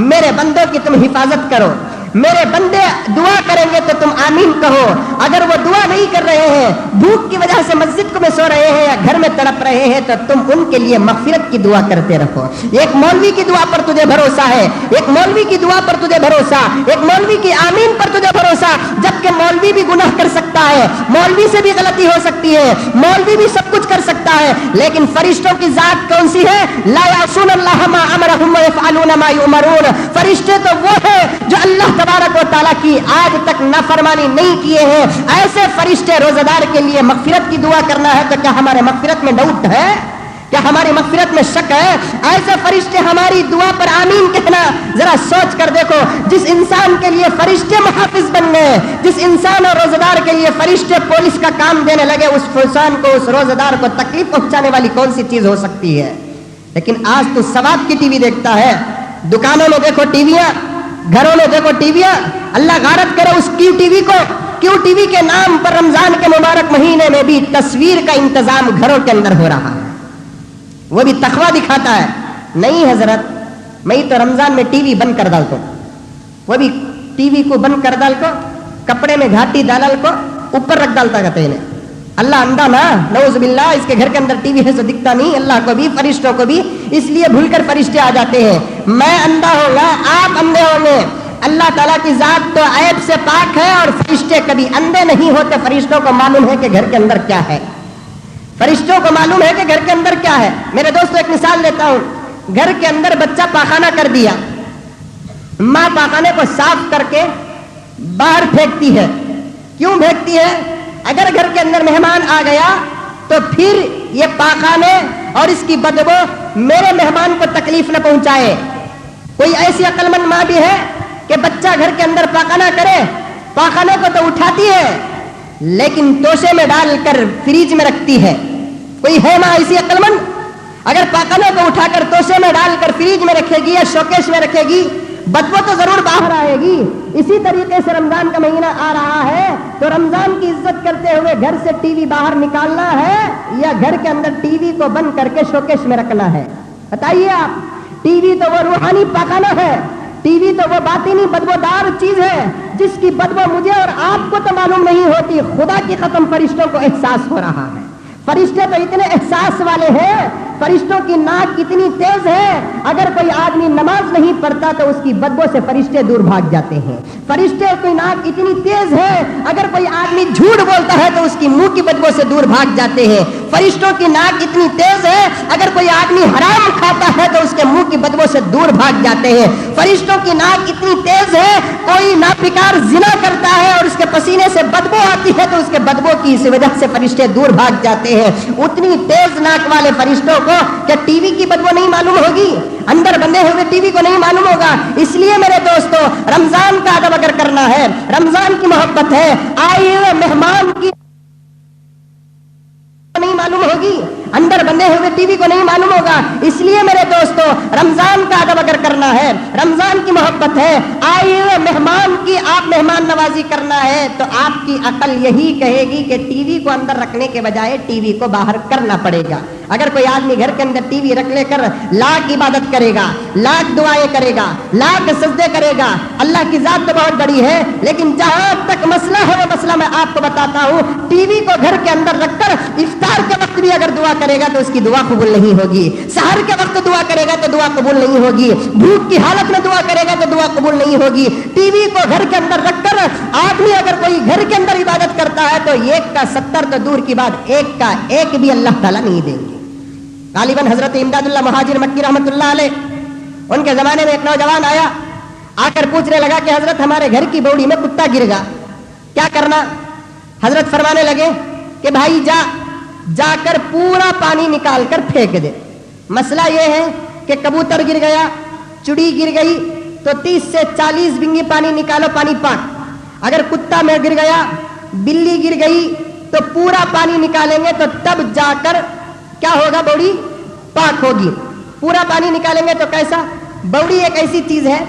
میرے بندوں کی تم حفاظت کرو، میرے بندے دعا کریں گے تو تم آمین کہو۔ اگر وہ دعا نہیں کر رہے ہیں، بھوک کی وجہ سے مسجد میں سو رہے ہیں یا گھر میں تڑپ رہے ہیں، تو تم ان کے لیے مغفرت کی دعا کرتے رہو۔ ایک مولوی کی دعا پر تجھے بھروسہ ہے، ایک مولوی کی دعا پر تجھے بھروسہ، ایک مولوی کی آمین پر تجھے بھروسہ، جبکہ مولوی بھی گناہ کر سکتا ہے، مولوی سے بھی غلطی ہو سکتی ہے، مولوی بھی سب کچھ کر سکتا ہے، لیکن فرشتوں کی ذات کون سی ہے؟ لا یعصون اللہ ما امرهم ویفعلون ما یؤمرون۔ فرشتے تو وہ ہیں جو اللہ تبارک و تعالیٰ کی آج تک نافرمانی نہیں کیے ہیں۔ ایسے فرشتے روزدار کے لیے مغفرت کی دعا کرنا ہے تو کیا ہمارے مغفرت میں ڈاؤٹ ہے؟ کیا ہماری مغفرت میں شک ہے؟ ایسے فرشتے ہماری دعا پر آمین کہنا، ذرا سوچ کر دیکھو، جس انسان کے لیے فرشتے محافظ بن گئے، جس انسان اور روزدار کے لیے فرشتے پولیس کا کام دینے لگے، اس انسان کو، اس روزدار کو تکلیف پہنچانے والی کون سی چیز ہو سکتی ہے؟ لیکن آج تو ثواب کی ٹی وی دیکھتا ہے، دکانوں میں دیکھو ٹی ویاں، گھروں میں دیکھو ٹی ویاں۔ اللہ غارت کرے اس کیو ٹی وی کو، کیو ٹی وی کے نام پر رمضان کے مبارک مہینے میں بھی تصویر کا انتظام گھروں کے اندر ہو رہا ہے، وہ بھی تقویٰ دکھاتا ہے۔ نہیں حضرت، میں تو رمضان میں ٹی وی بند کر ڈالتا ہوں، وہ بھی ٹی وی کو بند کر ڈال کو، کپڑے میں گھاٹی ڈال کو اوپر رکھ ڈالتا کہتے ہیں اللہ اندھا نا، نعوذ باللہ، اس کے گھر کے اندر ٹی وی ہے تو دکھتا نہیں، اللہ کو بھی فرشتوں کو بھی، اس لیے بھول کر فرشتے آ جاتے ہیں۔ میں اندھا ہوں گا، آپ اندھے ہوں گے، اللہ تعالیٰ کی ذات تو عیب سے پاک ہے، اور فرشتے کبھی اندھے نہیں ہوتے۔ فرشتوں کو معلوم ہے کہ گھر کے اندر کیا ہے، فرشتوں کو معلوم ہے کہ گھر کے اندر کیا ہے۔ میرے دوستو ایک مثال دیتا ہوں، گھر کے اندر بچہ پاخانہ کر دیا، ماں پاخانے کو صاف کر کے باہر پھینکتی ہے۔ کیوں پھینکتی ہے؟ اگر گھر کے اندر مہمان آ گیا تو پھر یہ پاخانے اور اس کی بدبو میرے مہمان کو تکلیف نہ پہنچائے۔ کوئی ایسی عقل مند ماں بھی ہے کہ بچہ گھر کے اندر پاخانہ کرے، پاخانے کو تو اٹھاتی ہے لیکن توشے میں ڈال کر فریج میں رکھتی ہے؟ کوئی ہے ماں ایسی عقل مند؟ اگر پاخانے کو اٹھا کر توشے میں ڈال کر فریج میں رکھے گی یا شوکیش میں رکھے گی، بدبو تو ضرور باہر آئے گی۔ اسی طریقے سے رمضان کا مہینہ آ رہا ہے تو رمضان کی عزت کرتے ہوئے گھر سے ٹی وی باہر نکالنا ہے یا گھر کے اندر ٹی وی کو بند کر کے شوکیش میں رکھنا ہے؟ بتائیے آپ۔ ٹی وی تو وہ روحانی پاخانہ ہے، ٹی وی تو وہ باطنی بدبودار چیز ہے جس کی بدبو مجھے اور آپ کو تو معلوم نہیں ہوتی، خدا کی قسم فرشتوں کو احساس ہو رہا ہے۔ فرشتے تو اتنے احساس والے ہیں، فرشتوں کی ناک اتنی تیز ہے، اگر کوئی آدمی نماز نہیں پڑھتا تو اس کی بدبو سے فرشتے دور بھاگ جاتے ہیں۔ فرشتے کی ناک اتنی تیز ہے، اگر کوئی آدمی جھوٹ بولتا ہے تو اس کی منہ کی بدبو سے دور بھاگ جاتے ہیں۔ فرشتوں کی ناک اتنی تیز ہے، اگر کوئی آدمی حرام کھاتا ہے تو اس کے منہ کی بدبو سے دور بھاگ جاتے ہیں۔ فرشتوں کی ناک اتنی تیز ہے، کوئی ناپکار زنا کرتا ہے اور اس کے پسینے سے بدبو آتی ہے تو اس کے بدبو کی اس وجہ سے فرشتے دور بھاگ جاتے ہیں۔ اتنی تیز ناک والے فرشتوں کو کیا ٹی وی کی بدبو نہیں معلوم ہوگی؟ اندر بندے ہوئے ٹی وی کو نہیں معلوم ہوگا؟ اس لیے میرے دوستو، رمضان کا ادب اگر کرنا ہے، رمضان کی محبت ہے، آئے ہوئے مہمان کی نہیں معلوم ہوگی، اندر بندے ہوئے ٹی وی کو نہیں معلوم ہوگا۔ اس لیے میرے دوستو، رمضان کا ادب اگر کرنا ہے، رمضان کی محبت ہے، آئے ہوئے مہمان کی آپ مہمان نوازی کرنا ہے تو آپ کی عقل یہی کہے گی کہ ٹی وی کو اندر رکھنے کے بجائے ٹی وی کو باہر کرنا پڑے گا۔ اگر کوئی آدمی گھر کے اندر ٹی وی رکھ لے کر لاکھ عبادت کرے گا، لاکھ دعائیں کرے گا، لاکھ سجدے کرے گا، اللہ کی ذات تو بہت بڑی ہے، لیکن جہاں تک مسئلہ ہے وہ مسئلہ میں آپ کو بتاتا ہوں، ٹی وی کو گھر کے اندر رکھ کر افطار کے وقت بھی اگر دعا کرے گا تو اس کی دعا قبول نہیں ہوگی، سحر کے وقت دعا کرے گا تو دعا قبول نہیں ہوگی، بھوک کی حالت میں دعا کرے گا تو دعا قبول نہیں ہوگی۔ ٹی وی کو گھر کے اندر رکھ کر آدمی اگر کوئی گھر کے اندر عبادت کرتا ہے تو 1 کا 70 تو دور کی بات، 1 کا 1 بھی اللہ تعالیٰ نہیں دیں گے۔ गालिबन हजरत इमदादुल्लाह मुहाजिर मक्की रहमतुल्लाह अलैह, उनके जमाने में एक नौजवान आया, आकर पूछने लगा कि हजरत हमारे घर की बौड़ी में कुत्ता गिर गया, क्या करना? हजरत फरमाने लगे कि भाई जाकर पूरा पानी निकाल कर फेंक दे। मसला यह है कि कबूतर गिर गया, चुड़ी गिर गई तो 30 से 40 बिंगी पानी निकालो, पानी पाक। अगर कुत्ता में गिर गया, बिल्ली गिर गई तो पूरा पानी निकालेंगे तो तब जाकर क्या होगा, बौड़ी पाक होगी। पूरा पानी निकालेंगे तो कैसा? बौड़ी एक ऐसी चीज है,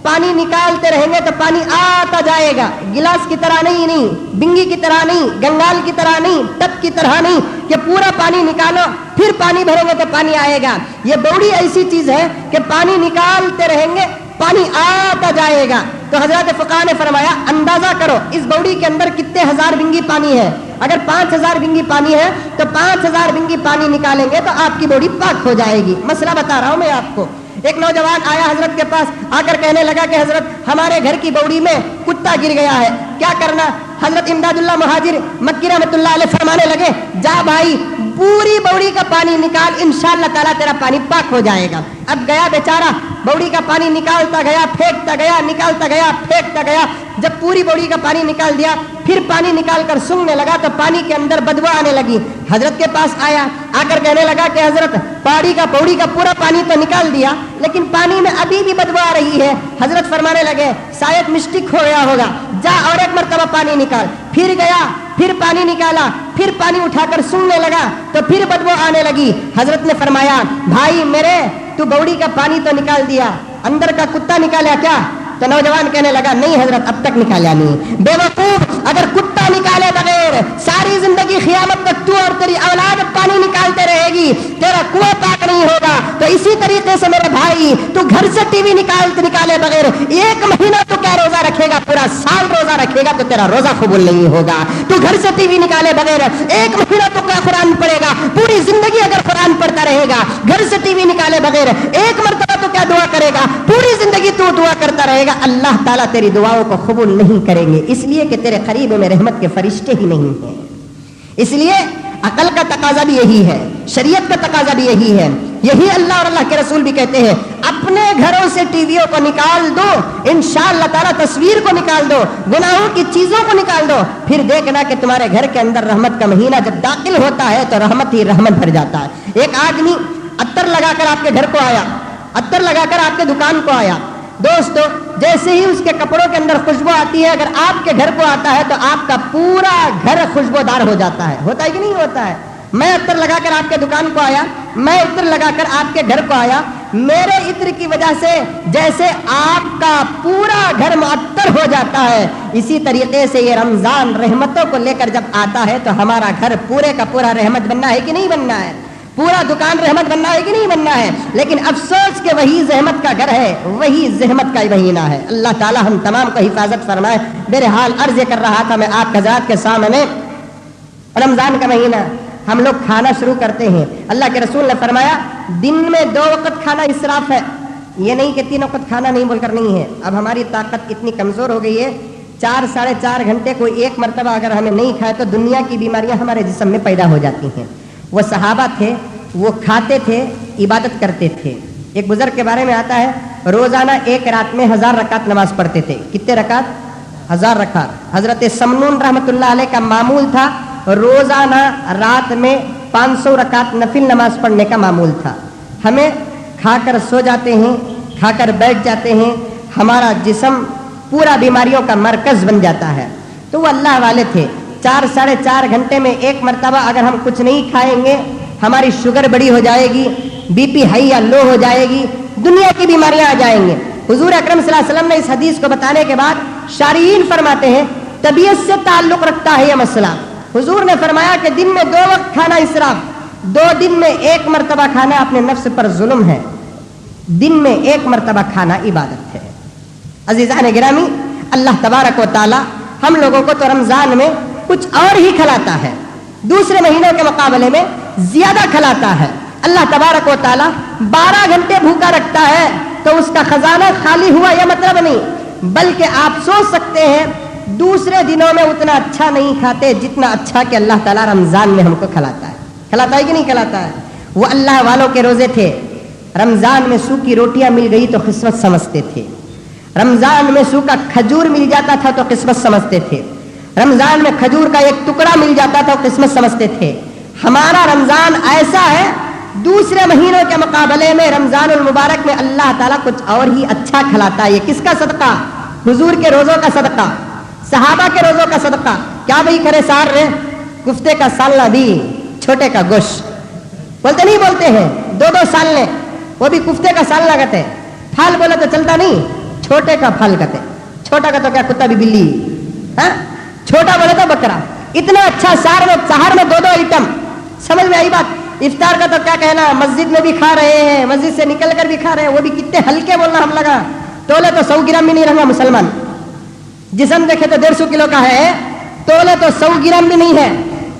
पानी निकालते रहेंगे तो पानी आता जाएगा, गिलास की तरह नहीं, बिंगी की तरह नहीं, गंगाल की तरह नहीं, टप की तरह नहीं कि पूरा पानी निकालो फिर पानी भरेंगे तो पानी आएगा। ये बौड़ी ऐसी चीज है कि पानी निकालते रहेंगे पानी आता जाएगा। तो हजरत फुकाहा ने फरमाया अंदाजा करो इस बौड़ी के अंदर कितने हजार बिंगी पानी है। अगर 5000 बिंगी पानी है तो 5000 बिंगी पानी निकालेंगे तो आपकी बौड़ी पाक हो जाएगी। मसला बता रहा हूं मैं आपको। एक नौजवान आया हजरत के पास, आकर कहने लगा कि हजरत हमारे घर की बौड़ी में कुत्ता गिर गया है, क्या करना? हजरत इमदादुल्लाह मुहाजिर मक्की रहमतुल्लाह अलैह फरमाने लगे, जा भाई पूरी बौड़ी का पानी निकाल, इंशाअल्लाह ताला तेरा पानी पाक हो जाएगा। अब गया बेचारा, बौड़ी का पानी निकालता गया, फेंकता गया, निकालता गया, फेंकता गया। जब पूरी बौड़ी का पानी निकाल दिया, फिर पानी निकालकर सूंघने लगा तो पानी के अंदर बदबू आने लगी। हजरत के पास आया, आकर कहने लगा कि हजरत बौड़ी का पूरा पानी तो निकाल दिया लेकिन पानी में अभी भी बदबू आ रही है। हजरत फरमाने लगे शायद मिस्टेक हो गया होगा, जा और एक मरतबा पानी निकाल। फिर गया, फिर पानी निकाला, फिर पानी उठाकर सूंघने लगा तो फिर बदबू आने लगी। हजरत ने फरमाया भाई मेरे, तू बौड़ी का पानी तो निकाल दिया, अंदर का कुत्ता निकाला क्या? तो नौजवान कहने लगा नहीं हजरत अब तक निकाला नहीं। बेवकूफ, अगर कुत्ता निकाले बगैर सारी जिंदगी खियामत तक तू और तेरी औलाद पानी निकालते रहेगी, तेरा कुआं पाक नहीं होगा। तो इसी तरीके से मेरे भाई, तू घर से टीवी निकाले बगैर 1 महीना तो क्या रोजा रखेगा, पूरा साल रोजा रखेगा तो तेरा रोजा कबूल नहीं होगा। तू घर से टीवी निकाले बगैर 1 महीना तो क्या कुरान पढ़ेगा, पूरी जिंदगी अगर कुरान पढ़ता रहेगा, घर से टीवी निकाले बगैर 1 मरतबा तो क्या दुआ करेगा, पूरी जिंदगी तू दुआ करता रहेगा, अल्लाह ताला तेरी दुआओं को कबूल नहीं करेंगे, इसलिए कि तेरे करीब में रहमत के फरिश्ते ही नहीं हैं। इसलिए अकल का तकाजा भी यही है, शरीयत का तकाजा भी यही है। यही अल्लाह और अल्लाह के रसूल भी कहते हैं अपने घरों से टीवियों को निकाल दो, इंशाअल्लाह ताला तस्वीर को निकाल दो, गुनाहों की चीजों को निकाल दो, फिर देखना कि तुम्हारे घर के अंदर रहमत का महीना जब दाखिल होता है तो रहमत ही रहमत भर जाता है। एक आदमी अत्तर लगाकर आपके घर को आया, अत्तर लगाकर आपके दुकान को आया, दोस्तों जैसे ही उसके कपड़ों के अंदर खुशबू आती है, अगर आपके घर को आता है तो आपका पूरा घर खुशबूदार हो जाता है। होता है कि नहीं होता है? मैं इत्र लगाकर आपके दुकान को आया, मैं इत्र लगाकर आपके घर को आया, मेरे इत्र की वजह से जैसे आपका पूरा घर मुअत्तर हो जाता है, इसी तरीके से ये रमजान रहमतों को लेकर जब आता है तो हमारा घर पूरे का पूरा रहमत बनना है कि नहीं बनना है, पूरा दुकान रहमत बनना है कि नहीं बनना है। लेकिन अफसोस के वही रहमत का घर है, वही रहमत का महीना है। अल्लाह ताला हम तमाम को हिफाजत फरमाए। बहरहाल अर्ज कर रहा था मैं आप हज़रात के सामने, रमजान का महीना हम लोग खाना शुरू करते हैं। अल्लाह के रसूल ने फरमाया दिन में 2 वक्त खाना इसराफ है, ये नहीं कि 3 वक्त खाना नहीं बोलकर नहीं है। अब हमारी ताकत इतनी कमजोर हो गई है, 4 साढ़े 4 घंटे कोई एक मरतबा अगर हमें नहीं खाए तो दुनिया की बीमारियां हमारे जिस्म में पैदा हो जाती हैं। वो सहाबा थे, वो खाते थे, इबादत करते थे। एक बुजुर्ग के बारे में आता है रोजाना एक रात में 1000 रकात नमाज पढ़ते थे। कितने रकात? 1000 रकात। हजरत समनून रहमतुल्लाह अलैह का मामूल था रोजाना रात में 500 रकात नफिल नमाज पढ़ने का मामूल था। हमें खाकर सो जाते हैं, खाकर बैठ जाते हैं, हमारा जिस्म पूरा बीमारियों का मरकज बन जाता है। तो वो अल्लाह वाले थे, 4 साढ़े 4 घंटे में एक मरतबा अगर हम कुछ नहीं खाएंगे हमारी शुगर बड़ी हो जाएगी, बीपी हाई या लो हो जाएगी, दुनिया की बीमारियां आ जाएंगे। हुजूर अकरम सल्लल्लाहु अलैहि वसल्लम ने इस हदीस को बताने के बाद शारीन फरमाते हैं तबीयत से ताल्लुक रखता है यह मसला। हुजूर ने फरमाया कि दिन में 2 वक्त खाना इसराफ, 2 दिन में 1 मरतबा खाना अपने नफ्स पर जुल्म है, दिन में 1 मरतबा खाना इबादत है। अजीज़ान गिरामी, अल्लाह तबारक व तआला हम लोगों को तो रमजान में कुछ और ही खिलाता है, दूसरे महीनों के मुकाबले में ज्यादा खिलाता है। अल्लाह तबारक व तआला 12 घंटे भूखा रखता है तो उसका खजाना खाली हुआ यह मतलब नहीं, बल्कि आप सोच सकते हैं दूसरे दिनों में उतना अच्छा नहीं खाते जितना अच्छा कि अल्लाह ताला रमजान में हमको खिलाता है। खिलाता है कि नहीं खिलाता है? वो अल्लाह वालों के रोजे थे। रमजान में सूखी रोटियां मिल गई तो किस्मत समझते थे, रमजान में सूखा खजूर मिल जाता था तो किस्मत समझते थे, रमजान में खजूर का एक टुकड़ा मिल जाता था तो किस्मत समझते थे। हमारा रमजान ऐसा है, दूसरे महीनों के मुकाबले में रमजानुल मुबारक में अल्लाह ताला कुछ और ही अच्छा खिलाता है। ये किसका सदका? हुजूर के रोजों का सदका, सहाबा के रोजों का सदका। क्या भाई करे सार रे, कुफ्ते का सालना दी, छोटे का गोश्त बोलते नहीं बोलते हैं, 2-2 सालने, वो भी कुफ्ते का सालना कहते हैं। फाल बोले तो चलता नहीं, छोटे का फल कहते। छोटा का तो क्या कुत्ता भी बिल्ली है, छोटा बोले तो बकरा। इतना अच्छा सहार में 2-2 आइटम। समझ में आई बात? इफ्तार का तो क्या कहना, मस्जिद में भी खा रहे हैं, मस्जिद से निकल कर भी खा रहे हैं, वो भी कितने हल्के बोलना हम लगा। तोले तो 100 ग्राम भी नहीं रहा मुसलमान, जिस्म देखे तो 150 किलो का है, तोले तो 100 ग्राम भी नहीं है।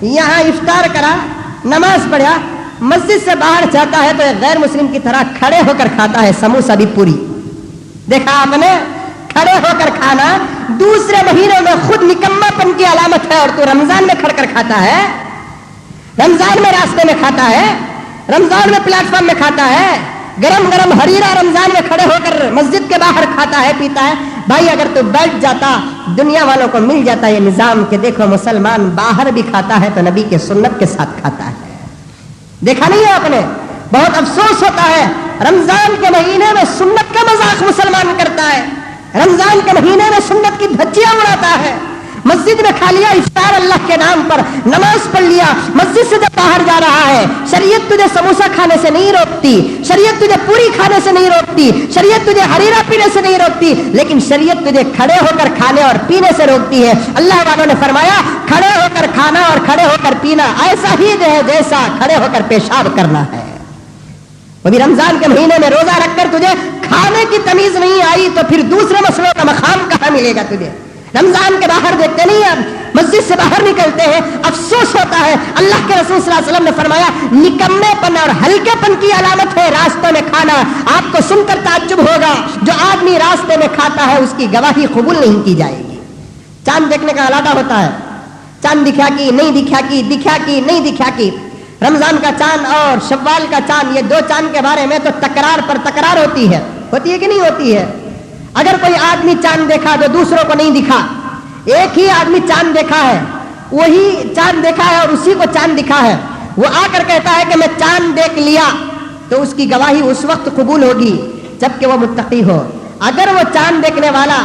यहाँ इफ्तार करा, नमाज पढ़ा, मस्जिद से बाहर जाता है तो गैर मुस्लिम की तरह खड़े होकर खाता है, समोसा भी पूरी। देखा आपने, खड़े होकर खाना दूसरे महीनों में खुद निकम्मापन की अलामत है, और तू रमजान में खड़कर खाता है, रमजान में रास्ते में खाता है, रमजान में प्लेटफॉर्म में खाता है, गरम गरम हरीरा रमजान में खड़े होकर मस्जिद के बाहर खाता है, पीता है। भाई अगर तू बैठ जाता, दुनिया वालों को मिल जाता ये निजाम के देखो मुसलमान बाहर भी खाता है तो नबी के सुन्नत के साथ खाता है। देखा नहीं है आपने? बहुत अफसोस होता है, रमजान के महीने में सुन्नत का मजाक मुसलमान करता है, रमजान के महीने में सुन्नत की धज्जियां उड़ाता है। मस्जिद में खा लिया इफ्तार अल्लाह के नाम पर, नमाज पढ़ लिया, मस्जिद से जब बाहर जा रहा है, शरीयत तुझे समोसा खाने से नहीं रोकती, शरीयत तुझे पूरी खाने से नहीं रोकती, शरीयत तुझे हरीरा पीने से नहीं रोकती, लेकिन शरीयत तुझे खड़े होकर खाने और पीने से रोकती है। अल्लाह वालों ने फरमाया खड़े होकर खाना और खड़े होकर पीना ऐसा ही है जैसा खड़े होकर पेशाब करना है। वो भी रमजान के महीने में रोजा रखकर तुझे खाने की तमीज नहीं आई तो फिर दूसरे मसलों का मकाम कहां मिलेगा तुझे? रमजान के बाहर देखते नहीं आप, मस्जिद से बाहर निकलते हैं, अफसोस होता है। अल्लाह के रसूल सल्लल्लाहु अलैहि वसल्लम ने फरमाया निकम्मेपन और हल्केपन की अलामत है रास्ते में खाना। आपको सुनकर ताज्जुब होगा, जो आदमी रास्ते में खाता है उसकी गवाही कबूल नहीं की जाएगी। चांद देखने का अलादा होता है, चांद दिखा की नहीं दिखा की, दिखा की नहीं दिखा की। रमजान का चांद और शव्वाल का चांद, ये 2 चांद के बारे में तो तकरार पर तकरार होती है कि नहीं होती है? अगर कोई आदमी चांद देखा तो दूसरों को नहीं दिखा, एक ही आदमी चांद देखा है, वही चांद देखा है और उसी को चांद दिखा है, वो आकर कहता है कि मैं चांद देख लिया, तो उसकी गवाही उस वक्त कबूल होगी जबकि वो मुत्तकी हो। अगर वो चांद देखने वाला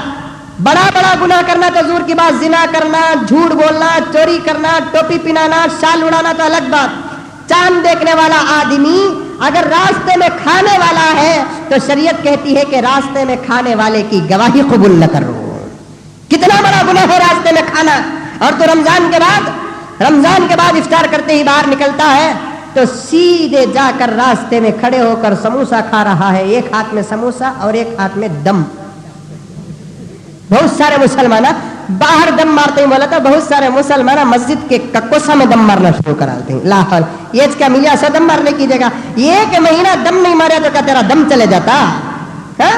बड़ा बड़ा गुनाह करना तो दूर की बात, जिना करना, झूठ बोलना, चोरी करना, टोपी पिनाना, शाल उड़ाना तो अलग बात, चांद देखने वाला आदमी अगर रास्ते में खाने वाला है तो शरीयत कहती है कि रास्ते में खाने वाले की गवाही कबूल न करो। कितना बड़ा गुनाह है रास्ते में खाना। और तो रमजान के बाद इफ्तार करते ही बाहर निकलता है तो सीधे जाकर रास्ते में खड़े होकर समोसा खा रहा है, एक हाथ में समोसा और एक हाथ में दम। बहुत सारे मुसलमान बाहर दम मारते हैं, बोला था बहुत सारे मुसलमान मस्जिद के कक्कोसा में दम मारना शुरू करा देते हैं। लाहौल ये क्या मिलिया से दम मारने की जगह, 1 महीना दम नहीं मारा तो क्या तेरा दम चले जाता है?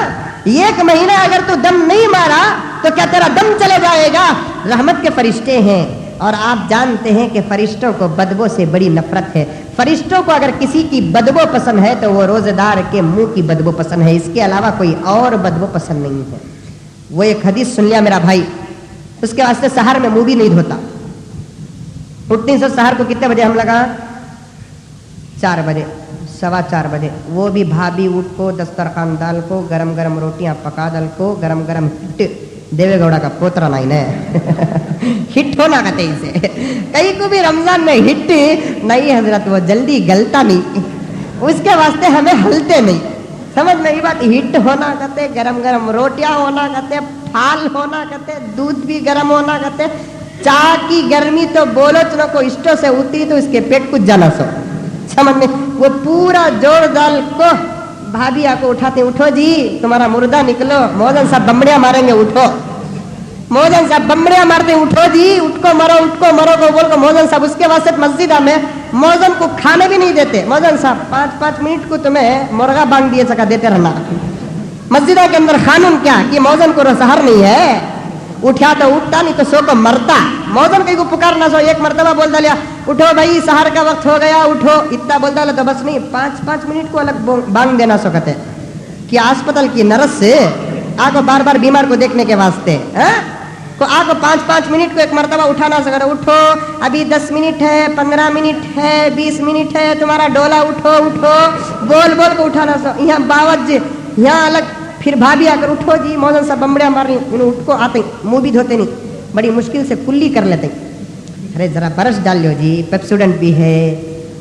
1 महीना अगर तू दम नहीं मारा तो क्या तेरा दम चले जाएगा? रहमत के फरिश्ते हैं और आप जानते हैं कि फरिश्तों को बदबू से बड़ी नफरत है। फरिश्तों को अगर किसी की बदबू पसंद है तो वो रोजेदार के मुंह की बदबू पसंद है, इसके अलावा कोई और बदबू पसंद नहीं है। वो एक हदीस सुन लिया मेरा भाई, उसके वास्ते सहर में मुंह भी नहीं धोता। उठती से सहर को कितने बजे हम लगा? 4 बजे, 4:15 बजे। वो भी भाभी उठ को दस्तरखान डाल को, गरम गरम रोटियां पका दल को, गरम गरम हिट देवेगौड़ा का पोतरा नहीं ने हिट होना कहते इसे। कहीं को भी रमजान में हिट नहीं हजरत, वो जल्दी गलता नहीं, उसके वास्ते हमें हलते नहीं। समझ में ये बात? हिट होना कहते, गरम गरम रोटियां होना कहते, फाल होना कहते, दूध भी गरम होना कहते। चाय की गर्मी तो बोलो चलो को इष्टों से उतरी तो इसके पेट कुछ जाना सो। समझ में? वो पूरा जोर दाल को भाभी आपको उठाते, उठो जी तुम्हारा मुर्दा निकलो, मौजन साहब बम्बड़िया मारेंगे, उठो। मौजन साहब बम्बड़िया मारते, उठो जी, उठको मरो को बोल को मौजन साहब उसके वास्ते मस्जिद में मौजन को खाने भी नहीं देते। मौजन साहब 5-5 मिनट को तुम्हें मुर्गा बांग दिए सका देते रहना। मस्जिदों के अंदर कानून क्या कि मौजन को सहर नहीं है, उठा तो उठता नहीं तो सो को मरता। मौजन कहीं को पुकार ना सो, एक मरतबा बोल डालिया उठो भाई सहर का वक्त हो गया उठो, इतना बोल डाला तो बस नहीं 5-5 मिनट को अलग बांग देना सो कहते कि अस्पताल की नर्स से आको बार बार बीमार को देखने के वास्ते को आको 5-5 मिनट को एक मरतबा उठाना सके, उठो अभी 10 मिनट है, 15 मिनट है, 20 मिनट है, तुम्हारा डोला उठो उठो बोल बोल को उठाना सो। यहाँ बावत जी यहाँ अलग फिर भाभी आकर उठो जी मौजन सब बमड़िया मार रही, उन्हें उठ को आते मुंह भी धोते नहीं, बड़ी मुश्किल से कुल्ली कर लेते। अरे जरा ब्रश डाल लो जी, पेप्सोडेंट भी है,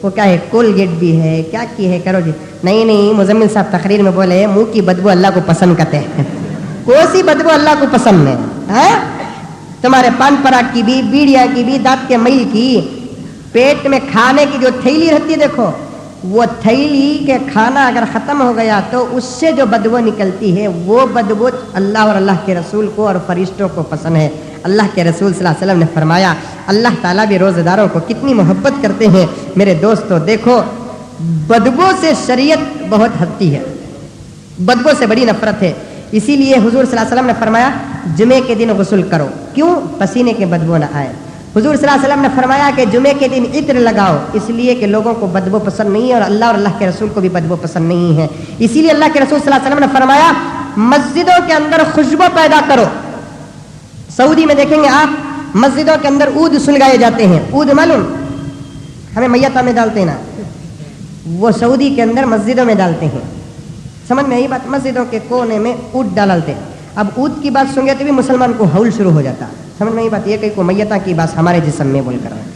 वो क्या है कोलगेट भी है, क्या की है करो जी। नहीं नहीं मुजम्मिल साहब तकरीर में बोले मुंह की बदबू अल्लाह को पसंद करते हैं। कोसी बदबू अल्लाह को पसंद है? तुम्हारे पान पराग की भी, बीड़िया की भी, दांत के मैल की, पेट में खाने की जो थैली रहती है देखो, वो थैली के खाना अगर खत्म हो गया तो उससे जो बदबू निकलती है वो बदबू अल्लाह और अल्लाह के रसूल को और फरिश्तों को पसंद है। अल्लाह के रसूल सल्लल्लाहु अलैहि वसल्लम ने फरमाया अल्लाह ताला भी रोज़ेदारों को कितनी मोहब्बत करते हैं। मेरे दोस्तों देखो बदबू से शरीयत बहुत हटती है, बदबू से बड़ी नफरत है। इसीलिए हुजूर सल्लल्लाहु अलैहि वसल्लम ने फरमाया जुमे के दिन गुस्ल करो, क्यों? पसीने के बदबू न आए। हुजूर सल्लल्लाहु अलैहि वसल्लम ने फरमाया कि जुमे के दिन इत्र लगाओ, इसलिए कि लोगों को बदबू पसंद नहीं है और अल्लाह और अल्लाह के रसूल को भी बदबू पसंद नहीं है। इसीलिए अल्लाह के रसूल सल्लल्लाहु अलैहि वसल्लम ने फरमाया मस्जिदों के अंदर खुशबू पैदा करो। सऊदी में देखेंगे आप मस्जिदों के अंदर ऊद सुलगाए जाते हैं। ऊद मालूम हमें मैयता में डालते हैं ना, वो सऊदी के अंदर मस्जिदों में डालते हैं। समझ में आई बात? मस्जिदों के कोने में ऊद डालते हैं। अब ऊद की बात सुन गए तो भी मुसलमान को हौल शुरू हो जाता। समझ में आई बात? ये कहीं को मैयता की बात हमारे जिस्म में बोल कर रहे हैं।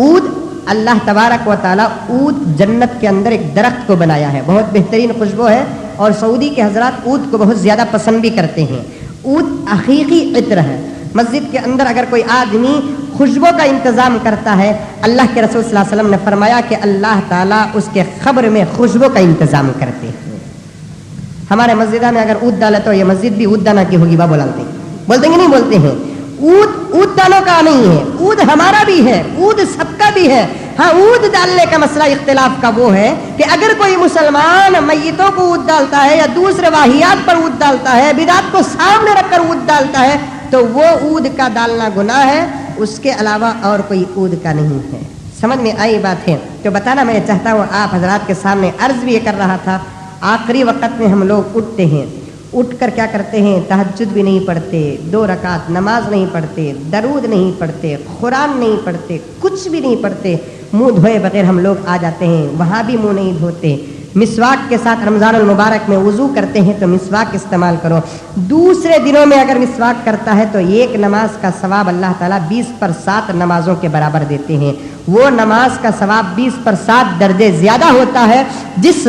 ऊद अल्लाह तबारक व तआला ऊद जन्नत के अंदर एक दरख्त को बनाया है, बहुत बेहतरीन खुशबू है और सऊदी के हजरात ऊद को बहुत ज्यादा पसंद भी करते हैं। ऊद हकीकी इत्र है। मस्जिद के अंदर अगर कोई आदमी खुशबू का इंतजाम करता है, अल्लाह के रसूल सल्लल्लाहु अलैहि वसल्लम ने फरमाया कि अल्लाह ताला उसके खबर में खुशबू का इंतजाम करते हैं। हमारे मस्जिदा में अगर ऊद डाले तो ये मस्जिद भी ऊद दाना की होगी, बा बोलते हैं नहीं बोलते हैं? ऊद दानों का नहीं है, ऊद हमारा भी है, ऊद सबका भी है। हाँ ऊद डालने का मसला इख्तिलाफ का वो है कि अगर कोई मुसलमान मैयतों को ऊद डालता है या दूसरे वाहियात पर ऊद डालता है, बिदात को सामने रखकर ऊद डालता है तो वो ऊद का डालना गुनाह है, उसके अलावा और कोई ऊद का नहीं है। समझ में आई बात है? तो बताना मैं चाहता हूँ आप हजरात के सामने अर्ज भी ये कर रहा था। आखिरी वक्त में हम लोग उठते हैं, उठकर क्या करते हैं? तहज्जुद भी नहीं पढ़ते, 2 रकात नमाज नहीं पढ़ते, दरूद नहीं पढ़ते, कुरान नहीं पढ़ते, कुछ भी नहीं पढ़ते, मुंह धोए बगैर हम लोग आ जाते हैं। वहाँ भी मुंह नहीं धोते। मिसवाक के साथ रमज़ानुल मुबारक में वुज़ू करते हैं तो मिसवाक इस्तेमाल करो। दूसरे दिनों में अगर मिसवाक करता है तो एक नमाज का सवाब अल्लाह ताला 20 पर 7 नमाजों के बराबर देते हैं। वो नमाज का सवाब 20 पर 7 दर्जे ज़्यादा होता है जिस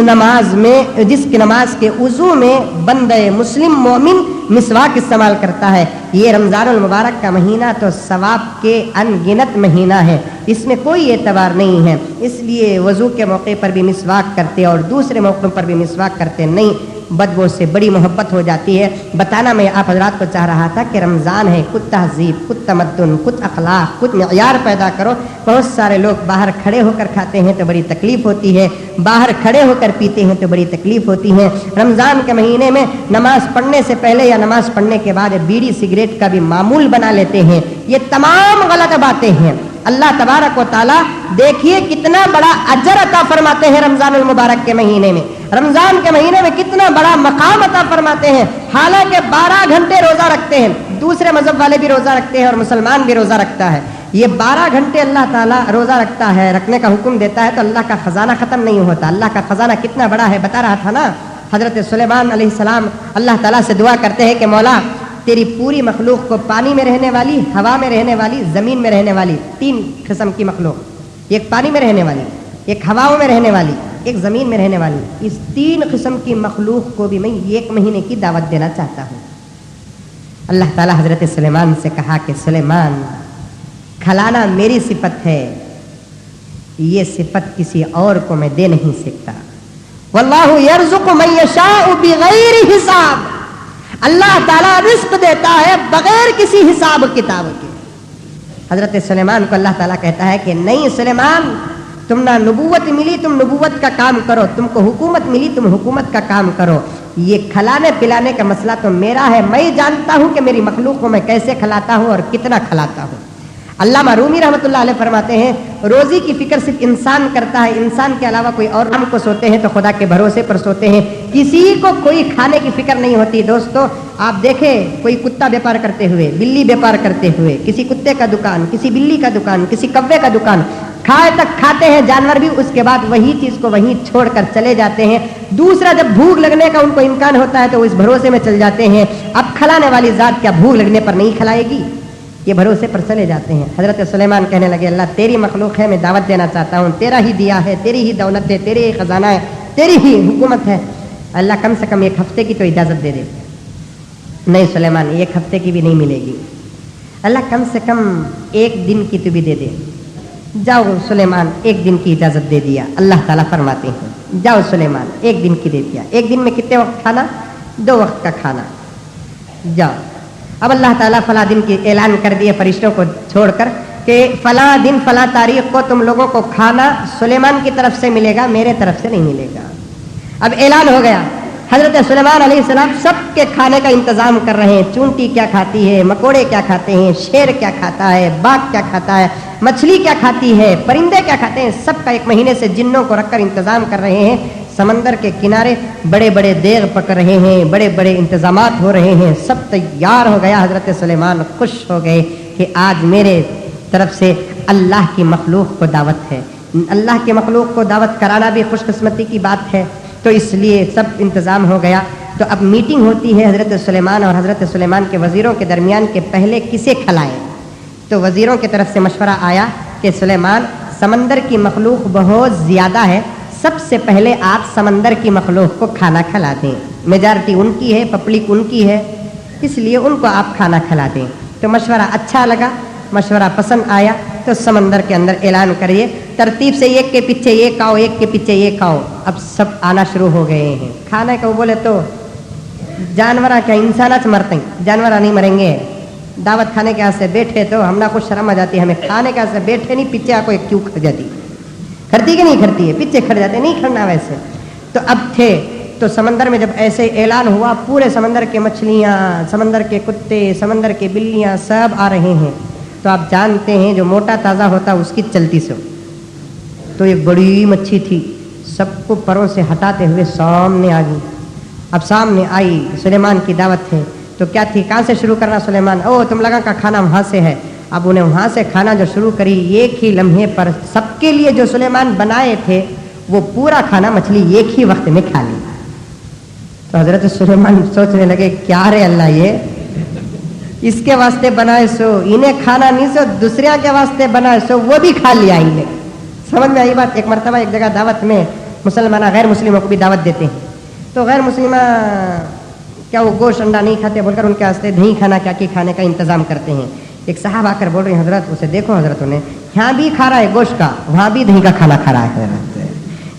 नमाज के वुज़ू में बंदे मुस्लिम मोमिन मिसवाक इस्तेमाल करता है। ये रमज़ानुल मुबारक का महीना तो सवाब के अनगिनत महीना है, इसमें कोई एतबार नहीं है। इसलिए वज़ू के मौके पर भी मिसवाक करते और दूसरे मौक़ों पर भी मिसवाक करते नहीं, बदबू से बड़ी मोहब्बत हो जाती है। बताना मैं आप हजरात को चाह रहा था कि रमज़ान है, कुछ तहज़ीब, कुछ तमद्दुन, कुछ अखलाक, कुछ मियार पैदा करो। बहुत सारे लोग बाहर खड़े होकर खाते हैं तो बड़ी तकलीफ़ होती है, बाहर खड़े होकर पीते हैं तो बड़ी तकलीफ़ होती है। रमज़ान के महीने में नमाज पढ़ने से पहले या नमाज पढ़ने के बाद बीड़ी सिगरेट का भी मामूल बना लेते हैं। ये तमाम गलत बातें हैं। अल्लाह तबारक व तआला देखिए कितना बड़ा अजर अता फरमाते हैं रमज़ानुल मुबारक के महीने में। रमज़ान के महीने में कितना बड़ा मकाम अता फरमाते हैं। हालांकि 12 घंटे रोज़ा रखते हैं, दूसरे मज़हब वाले भी रोज़ा रखते हैं और मुसलमान भी रोज़ा रखता है। ये 12 घंटे अल्लाह ताला रोज़ा रखता है, रखने का हुक्म देता है तो अल्लाह का ख़जाना ख़त्म नहीं होता। अल्लाह का ख़जाना कितना बड़ा है बता रहा था ना। हज़रत सुलेमान अलैहिस्सलाम अल्लाह ताला से दुआ करते हैं कि मौला तेरी पूरी मखलूक को, पानी में रहने वाली, हवा में रहने वाली, ज़मीन में रहने वाली, 3 किस्म की मखलूक, एक पानी में रहने वाली, एक हवाओं में रहने वाली, एक ज़मीन में रहने वाली, इस 3 किस्म की मखलूक को भी मैं 1 महीने की दावत देना चाहता हूँ। अल्लाह ताला हज़रत सुलेमान से कहा कि सुलेमान खलाना मेरी सिफत है, ये सिफत किसी और को मैं दे नहीं सकता। वल्लाहु यर्ज़ुक़ु मन यशाअु बिग़ैरि हिसाब, अल्लाह ताला रिज़्क़ देता है बगैर किसी हिसाब किताब के। हज़रत सुलेमान को अल्लाह ताला कहता है कि नहीं सुलेमान, तुम ना नबूवत मिली तुम नबूवत का काम करो, तुमको हुकूमत मिली तुम हुकूमत का काम करो। ये खिलाने पिलाने का मसला तो मेरा है, मैं जानता हूं कि मेरी मखलूक को मैं कैसे खिलाता हूं और कितना खिलाता हूं। अल्लामा रूमी रहमतुल्लाह अलैह फरमाते हैं, रोजी की फिक्र सिर्फ इंसान करता है, इंसान के अलावा कोई और। हम को सोते हैं तो खुदा के भरोसे पर सोते हैं, किसी को कोई खाने की फिक्र नहीं होती। दोस्तों आप देखें, कोई कुत्ता व्यापार करते हुए, बिल्ली व्यापार करते हुए, किसी कुत्ते का दुकान, किसी बिल्ली का दुकान, किसी कव्वे का दुकान, खाए तक खाते हैं जानवर भी, उसके बाद वही चीज को वहीं छोड़कर चले जाते हैं। दूसरा जब भूख लगने का उनको इम्कान होता है तो वो इस भरोसे में चल जाते हैं, अब खिलाने वाली जात क्या भूख लगने पर नहीं खिलाएगी, ये भरोसे पर चले जाते हैं। हजरत सुलेमान कहने लगे, अल्लाह तेरी मखलूक है, मैं दावत देना चाहता हूँ, तेरा ही दिया है, तेरी ही दौलत है, तेरी ही खजाना है, तेरी ही हुकूमत है, अल्लाह कम से कम एक हफ्ते की तो इजाजत दे दे। नहीं सुलेमान, एक हफ्ते की भी नहीं मिलेगी, अल्लाह कम से कम एक दिन की तो भी दे दे। जाओ सुलेमान, एक दिन की इजाजत दे दिया। अल्लाह ताला फरमाते हैं, जाओ सुलेमान, एक दिन की दे दिया। एक दिन में कितने वक्त खाना? 2 वक्त का खाना। जाओ। अब अल्लाह ताला फला दिन की ऐलान कर दिए फरिश्तों को छोड़कर कि फला दिन फला तारीख को तुम लोगों को खाना सुलेमान की तरफ से मिलेगा, मेरे तरफ से नहीं मिलेगा। अब ऐलान हो गया, हजरत सुलेमान अलैहिस्सलाम सबके खाने का इंतजाम कर रहे हैं। चूंटी क्या खाती है, मकोड़े क्या खाते हैं, शेर क्या खाता है, बाघ क्या खाता है, मछली क्या खाती है, परिंदे क्या खाते हैं, सबका 1 महीने से जिन्नों को रखकर इंतजाम कर रहे हैं। समंदर के किनारे बड़े बड़े देग पक रहे हैं, बड़े बड़े इंतजामात हो रहे हैं, सब तैयार हो गया। हजरत सुलेमान खुश हो गए कि आज मेरे तरफ से अल्लाह की मखलूक को दावत है। अल्लाह की मखलूक को दावत कराना भी खुशकिस्मती की बात है, तो इसलिए सब इंतज़ाम हो गया। तो अब मीटिंग होती है हजरत सुलेमान और हजरत सुलेमान के वज़ीरों के दरमियान के पहले किसे खिलाएं। तो वज़ीरों की तरफ से मशवरा आया कि सुलेमान, समंदर की मखलूक बहुत ज़्यादा है, सबसे पहले आप समंदर की मखलूक को खाना खिला दें। मेजॉरिटी उनकी है, पब्लिक उनकी है, इसलिए उनको आप खाना खिला दें। तो मशवरा अच्छा लगा, मशवरा पसंद आया, तो समंदर के अंदर ऐलान करिए, तरतीब से एक के पीछे एक आओ, एक के पीछे एक आओ। अब सब आना शुरू हो गए हैं खाने को। बोले तो जानवर क्या इंसान मरते हैं, जानवर नहीं मरेंगे। दावत खाने के से बैठे तो हमना कुछ शर्म आ जाती है, हमें खाने के से बैठे नहीं, पीछे आको एक क्यों खड़ जाती, खड़ती कि नहीं खड़ती है, पीछे खड़ जाते, नहीं खड़ना वैसे। तो अब थे तो समंदर में जब ऐसे ऐलान हुआ, पूरे समंदर के मछलियाँ, समंदर के कुत्ते, समंदर के बिल्लियाँ सब आ रहे हैं। तो आप जानते हैं जो मोटा ताज़ा होता उसकी चलती से, तो एक बड़ी मच्छी थी, सबको परों से हटाते हुए सामने आ गई। अब सामने आई, सुलेमान की दावत है, तो क्या थी, कहाँ से शुरू करना सुलेमान? ओ तुम लगा का खाना वहाँ से है। अब उन्हें वहाँ से खाना जो शुरू करी, एक ही लम्हे पर सबके लिए जो सुलेमान बनाए थे वो पूरा खाना मछली एक ही वक्त में खा ली। तो हजरत सुलेमान सोचने लगे, क्या रे अल्लाह, ये इसके वास्ते बनाए सो इन्हें खाना नहीं, सो दूसरे के वास्ते बनाए सो वो भी खा लिया इन्हें। समझ में आई बात? एक मरतबा एक जगह दावत में मुसलमान गैर मुस्लिमों को भी दावत देते हैं, तो गैर मुस्लिम क्या वो गोश्त अंडा नहीं खाते बोलकर उनके वास्ते दही खाना क्या की खाने का इंतजाम करते हैं। एक साहब आकर बोल रहे हैं, हजरत उसे देखो, हजरत उन्हें यहाँ भी खा रहा है गोश्त का, वहाँ भी दही का खाना खा रहा है,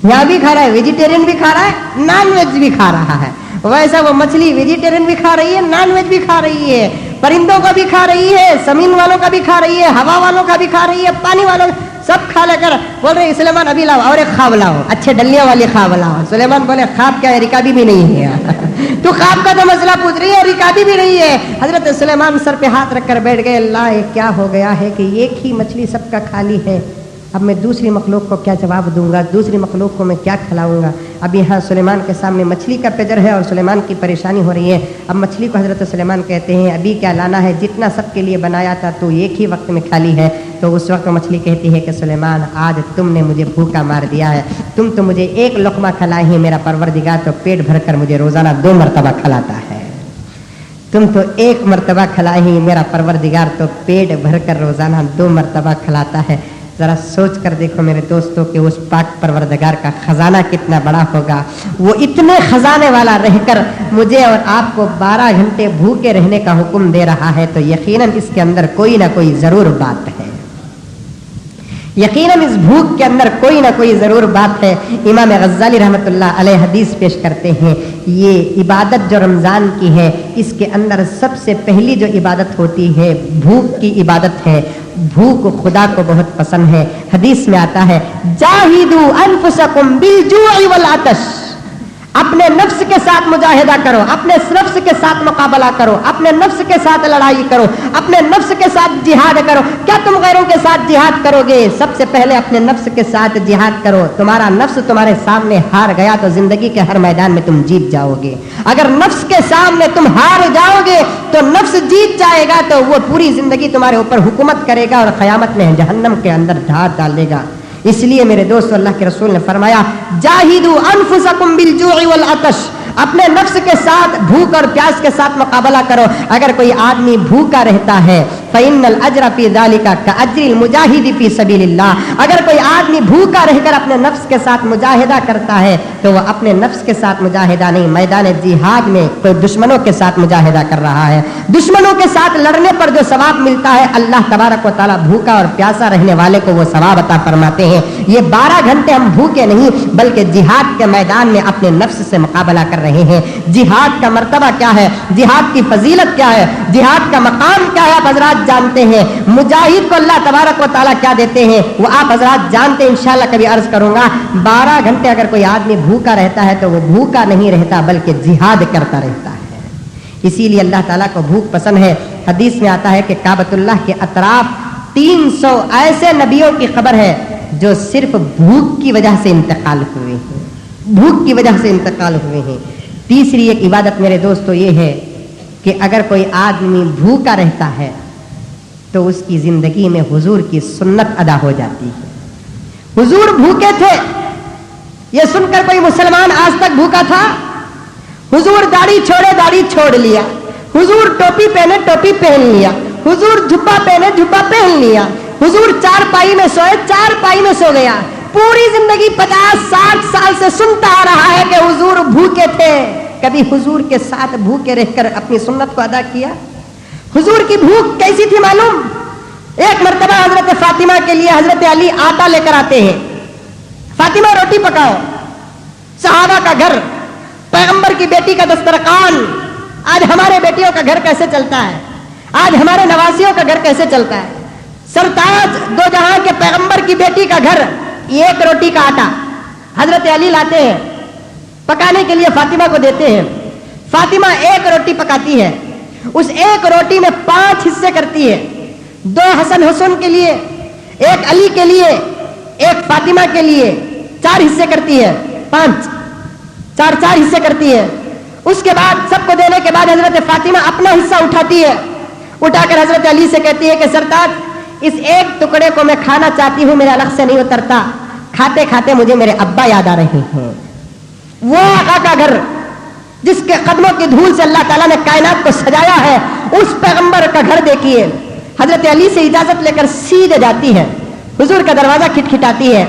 यहाँ भी खा रहा है, वेजिटेरियन भी खा रहा है, नॉन वेज भी खा रहा है। वैसा वो मछली वेजिटेरियन भी खा रही है, नॉन वेज भी खा रही है, परिंदों का भी खा रही है, जमीन वालों का भी खा रही है, हवा वालों का भी खा रही है, पानी वालों सब खा लेकर बोल रहे सुलेमान अभी लाओ और एक ख्वाब लाओ, अच्छे डलिया वाली ख्वाब लाओ। सुलेमान बोले ख्वाब क्या है, रिकाबी भी नहीं है। तो ख्वाब का तो मसला पूछ रही है, रिकाबी भी नहीं है। हजरत सुलेमान सर पे हाथ रखकर बैठ गए, अल्लाह ये क्या हो गया है कि एक ही मछली सबका खाली है, अब मैं दूसरी मखलूक को क्या जवाब दूंगा, दूसरी मखलूक को मैं क्या खिलाऊंगा। अब यहाँ सुलेमान के सामने मछली का पेजर है और सुलेमान की परेशानी हो रही है। अब मछली को हजरत सुलेमान कहते हैं, अभी क्या लाना है, जितना सबके लिए बनाया था तो एक ही वक्त में खाली है। तो उस वक्त मछली कहती है कि सुलेमान आज तुमने मुझे भूखा मार दिया है, तुम तो मुझे एक लुक़मा खिलाए हैं, मेरा परवरदिगार तो पेट भर कर मुझे रोज़ाना 2 मरतबा खिलाता है, तुम तो 1 मरतबा खिलाए ही, मेरा परवरदिगार तो पेट भर कर रोज़ाना 2 मरतबा खिलाता है। ज़रा सोच कर देखो मेरे दोस्तों कि उस पाक परवरदिगार का खजाना कितना बड़ा होगा। वो इतने खजाने वाला रहकर मुझे और आपको 12 घंटे भूखे रहने का हुक्म दे रहा है, तो यकीनन इसके अंदर कोई ना कोई ज़रूर बात है, यकीनन इस भूख के अंदर कोई ना कोई ज़रूर बात है। इमाम गज़्ज़ाली रहमतुल्लाह अलैह हदीस पेश करते हैं, ये इबादत जो रमज़ान की है, इसके अंदर सबसे पहली जो इबादत होती है भूख की इबादत है। भूख खुदा को बहुत पसंद है। हदीस में आता है, जाहिदू अनफुसकुम बिल जूइ वल अतश, अपने नफ्स के साथ मुजाहिदा करो, अपने नफ्स के साथ मुकाबला करो, अपने नफ्स के साथ लड़ाई करो, अपने नफ्स के साथ जिहाद करो। क्या तुम गैरों के साथ जिहाद करोगे? सबसे पहले अपने नफ्स के साथ जिहाद करो। तुम्हारा नफ्स तुम्हारे सामने हार गया तो जिंदगी के हर मैदान में तुम जीत जाओगे। अगर नफ्स के सामने तुम हार जाओगे तो नफ्स जीत जाएगा तो वो पूरी जिंदगी तुम्हारे ऊपर हुकूमत करेगा और क़यामत में जहन्नम के अंदर ढाल डाल देगा। इसलिए मेरे दोस्तों, अल्लाह के रसूल ने फरमाया, जाहिदू अनफुसकुम बिल-जु'i वल अतश, अपने नफ्स के साथ भूख और प्यास के साथ मुकाबला करो। अगर कोई आदमी भूखा रहता है, फ़इन्नल अज्र फी ज़ालिका कअज्रिल मुजाहिदी फी सबीलिल्लाह, अगर कोई आदमी भूखा रहकर अपने नफ्स के साथ मुजाहिदा करता है तो वह अपने नफ्स के साथ मुजाहिदा नहीं, मैदान जिहाद में कोई दुश्मनों के साथ मुजाहिदा कर रहा है। दुश्मनों के साथ लड़ने पर जो सवाब मिलता है, अल्लाह तबारक व तआला भूखा और प्यासा रहने वाले को वो सवाब अता फरमाते हैं। ये 12 घंटे हम भूखे नहीं बल्कि जिहाद के मैदान में अपने नफ्स से मुकाबला कर रहे हैं। जिहाद का मर्तबा क्या है, जिहाद की फजीलत क्या है, जिहाद का मकाम क्या है, आप हजरात जानते हैं। मुजाहिद को अल्लाह तबारक व तआला क्या देते हैं वो आप हजरात जानते हैं। इंशाअल्लाह कभी अर्ज करूंगा। 12 घंटे अगर कोई आदमी भूखा रहता है तो वो भूखा नहीं रहता बल्कि जिहाद करता रहता है। इसीलिए अल्लाह ताला को भूख पसंद है। हदीस में आता है कि काबतुल्लाह के अतराफ 300 ऐसे नबियों की खबर है जो सिर्फ भूख की वजह से इंतकाल हुए हैं, भूख की वजह से इंतकाल हुए हैं। तीसरी एक इबादत मेरे दोस्तों ये है कि अगर कोई आदमी भूखा रहता है तो उसकी जिंदगी में हुजूर की सुन्नत अदा हो जाती है। हुजूर भूखे थे, ये सुनकर कोई मुसलमान आज तक भूखा था? हुजूर दाढ़ी छोड़े, दाढ़ी छोड़ लिया। हुजूर टोपी पहने, टोपी पहन लिया। हुजूर जुब्बा पहने, जुब्बा पहन लिया। हुजूर चारपाई में सोए, चारपाई में सो गया। पूरी जिंदगी 50-60 साल से सुनता आ रहा है कि हुजूर भूखे थे। कभी हुजूर के साथ भूखे रहकर अपनी सुन्नत को अदा किया? हुजूर की भूख कैसी थी मालूम? एक मर्तबा हजरत फातिमा के लिए हजरत अली आटा लेकर आते हैं। फातिमा रोटी पकाओ। सहाबा का घर, पैगंबर की बेटी का दस्तरखान। आज हमारे बेटियों का घर कैसे चलता है, आज हमारे नवासियों का घर कैसे चलता है। सरताज दो जहां के पैगंबर की बेटी का घर, एक रोटी का आटा हजरत अली लाते हैं, पकाने के लिए फातिमा को देते हैं। फातिमा एक रोटी पकाती है, उस एक रोटी में 5 हिस्से करती है। 2 हसन हुसैन के लिए, एक अली के लिए, एक फातिमा के लिए 4 हिस्से करती है। 5 4 हिस्से करती है। उसके बाद सबको देने के बाद हजरत फातिमा अपना हिस्सा उठाती है। उठाकर हजरत अली से कहती है कि सरताज, इस एक टुकड़े को मैं खाना चाहती हूं, मेरे अलग से नहीं उतरता। खाते खाते मुझे मेरे अब्बा याद आ रहे हैं। वो आका का घर जिसके कदमों की धूल से अल्लाह ताला ने कायनात को सजाया है, उस पैगंबर का घर देखिए। हजरत अली से इजाजत लेकर सीधे जाती है, हुजूर का दरवाजा खिटखिटाती है,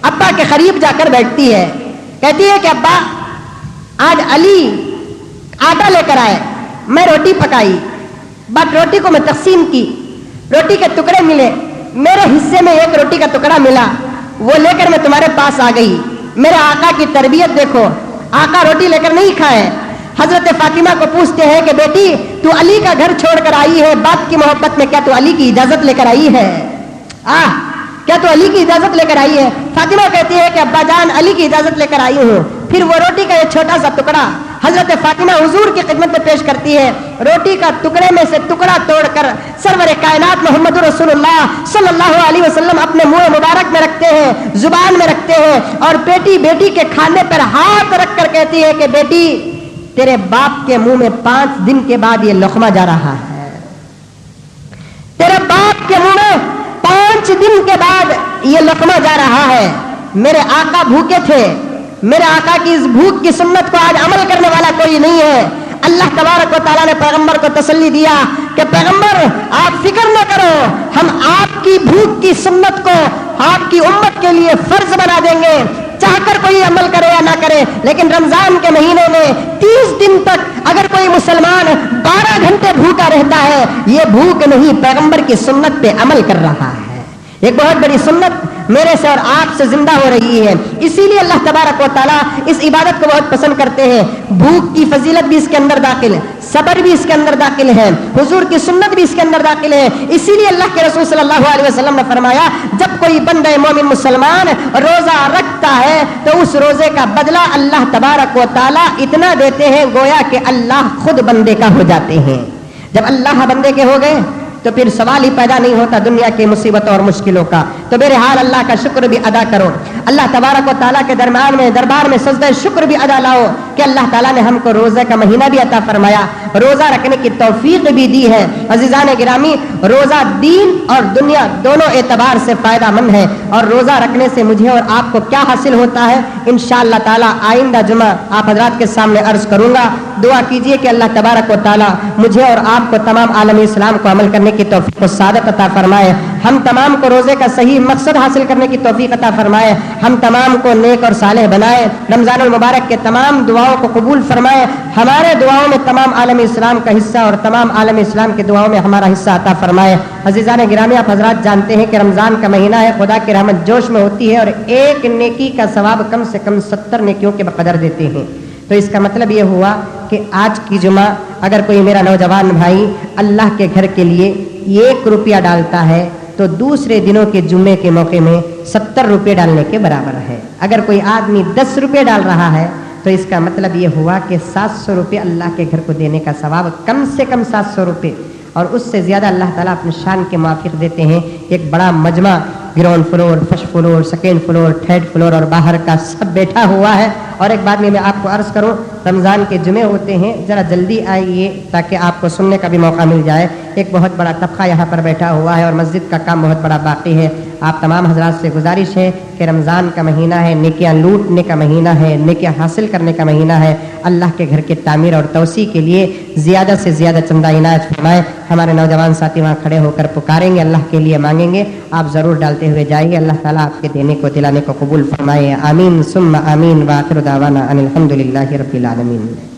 अब्बा के करीब जाकर बैठती है। कहती है कि अब्बा, आज अली आटा लेकर आए, मैं रोटी पकाई, बट रोटी को मैं तकसीम की, रोटी के टुकड़े मिले, मेरे हिस्से में एक रोटी का टुकड़ा मिला, वो लेकर मैं तुम्हारे पास आ गई। मेरे आका की तरबियत देखो, आका रोटी लेकर नहीं खाए। हजरत फातिमा को पूछते हैं कि बेटी, तू अली का घर छोड़कर आई है, बाप की मोहब्बत में, क्या तू अली की इजाजत लेकर आई है? क्या तू अली की इजाजत लेकर आई है? फातिमा कहती है कि अब्बा जान, अली की इजाजत लेकर आई हूँ। फिर वो रोटी का एक छोटा सा टुकड़ा हजरत फातिमा हुजूर की खिदमत में पेश करती है। रोटी का टुकड़े में से टुकड़ा तोड़कर सरवर कायनात मोहम्मद रसूलुल्लाह सल्लल्लाहु अलैहि वसल्लम अपने मुंह मुबारक में रखते हैं, जुबान में रखते हैं, और बेटी के खाने पर हाथ रखकर कहती है कि बेटी, तेरे बाप के मुंह में 5 दिन के बाद ये लुक़मा जा रहा है। तेरे बाप के मुंह में 5 दिन के बाद ये लुक़मा जा रहा है। मेरे आका भूखे थे, मेरे आका की इस भूख की सुन्नत को आज अमल करने वाला कोई नहीं है। अल्लाह तबारक व तआला ने पैगंबर को तसल्ली दिया कि पैगंबर, आप फिक्र न करो, हम आपकी भूख की सुन्नत को आपकी उम्मत के लिए फर्ज बना देंगे, चाहकर कोई अमल करे या ना करे। लेकिन रमजान के महीने में 30 दिन तक अगर कोई मुसलमान 12 घंटे भूखा रहता है, ये भूख नहीं, पैगंबर की सुन्नत पे अमल कर रहा है। एक बहुत बड़ी सुन्नत میرے سے اور آپ سے زندہ ہو رہی ہے. اسی لیے اللہ تبارک و تعالیٰ اس عبادت کو بہت پسند کرتے ہیں. بھوک کی فضیلت بھی اس کے اندر داخل ہے, صبر بھی اس کے اندر داخل ہے, حضور کی سنت بھی اس کے اندر داخل ہے. اسی لیے اللہ کے رسول صلی اللہ علیہ وسلم نے فرمایا جب کوئی بندہ مومن مسلمان روزہ رکھتا ہے تو اس روزے کا بدلہ اللہ تبارک و تعالیٰ اتنا دیتے ہیں گویا کہ اللہ خود بندے کا ہو جاتے ہیں. جب اللہ بندے کے ہو گئے تو پھر سوال ہی پیدا نہیں ہوتا دنیا کی مصیبتوں اور مشکلوں کا. تو بہرحال اللہ کا شکر بھی ادا کرو, اللہ تبارک و تعالیٰ کے دربار میں سجدہ شکر بھی ادا لاؤ کہ اللہ تعالیٰ نے ہم کو روزے کا مہینہ بھی عطا فرمایا, روزہ رکھنے کی توفیق بھی دی ہے. عزیزان گرامی, روزہ دین اور دنیا دونوں اعتبار سے فائدہ مند ہے. اور روزہ رکھنے سے مجھے اور آپ کو کیا حاصل ہوتا ہے انشاءاللہ تعالیٰ آئندہ جمعہ آپ حضرات کے سامنے عرض کروں گا. دعا کیجئے کہ اللہ تبارک و تعالیٰ مجھے اور آپ کو تمام عالم اسلام کو عمل کرنے کی توفیق و سعادت عطا فرمائے, ہم تمام کو روزے کا صحیح مقصد حاصل کرنے کی توفیق عطا فرمائے, ہم تمام کو نیک اور صالح بنائے, رمضان المبارک کے تمام دعاؤں کو قبول فرمائے, ہمارے دعاؤں میں تمام عالم اسلام کا حصہ اور تمام عالم اسلام کے دعاؤں میں ہمارا حصہ عطا فرمائے. عزیزان گرامی, آپ حضرات جانتے ہیں کہ رمضان کا مہینہ ہے, خدا کی رحمت جوش میں ہوتی ہے اور ایک نیکی کا ثواب کم سے کم 70 نیکیوں کے بقدر دیتے ہیں. تو اس کا مطلب یہ ہوا کہ آج کی جمعہ اگر کوئی میرا نوجوان بھائی اللہ کے گھر کے لیے 1 روپیہ ڈالتا ہے تو دوسرے دنوں کے جمعے کے موقع میں 70 روپے ڈالنے کے برابر ہے. اگر کوئی آدمی 10 روپے ڈال رہا ہے تو اس کا مطلب یہ ہوا کہ 700 روپے اللہ کے گھر کو دینے کا ثواب, کم سے کم 700 روپے, اور اس سے زیادہ اللہ تعالیٰ اپنے شان کے موافق دیتے ہیں. ایک بڑا مجمع ground floor, first floor, second floor, third floor اور باہر کا سب بیٹھا ہوا ہے. اور ایک بات میں آپ کو عرض کروں, رمضان کے جمعے ہوتے ہیں, ذرا جلدی آئیے تاکہ آپ کو سننے کا بھی موقع مل جائے. ایک بہت بڑا طبقہ یہاں پر بیٹھا ہوا ہے اور مسجد کا کام بہت بڑا باقی ہے. آپ تمام حضرات سے گزارش ہے کہ رمضان کا مہینہ ہے, نیکیاں لوٹنے کا مہینہ ہے, نیکیاں حاصل کرنے کا مہینہ ہے. اللہ کے گھر کے تعمیر اور توسیع کے لیے زیادہ سے زیادہ چندہ عنایت فرمائے. ہمارے نوجوان ساتھی وہاں کھڑے ہو کر پکاریں گے, اللہ کے لیے مانگیں گے, آپ ضرور ڈالتے ہوئے جائیے. اللہ تعالیٰ آپ کے دینے کو دلانے کو قبول فرمائے. آمین ثم آمین. وآخر دعوانا ان الحمد للہ رب العالمین.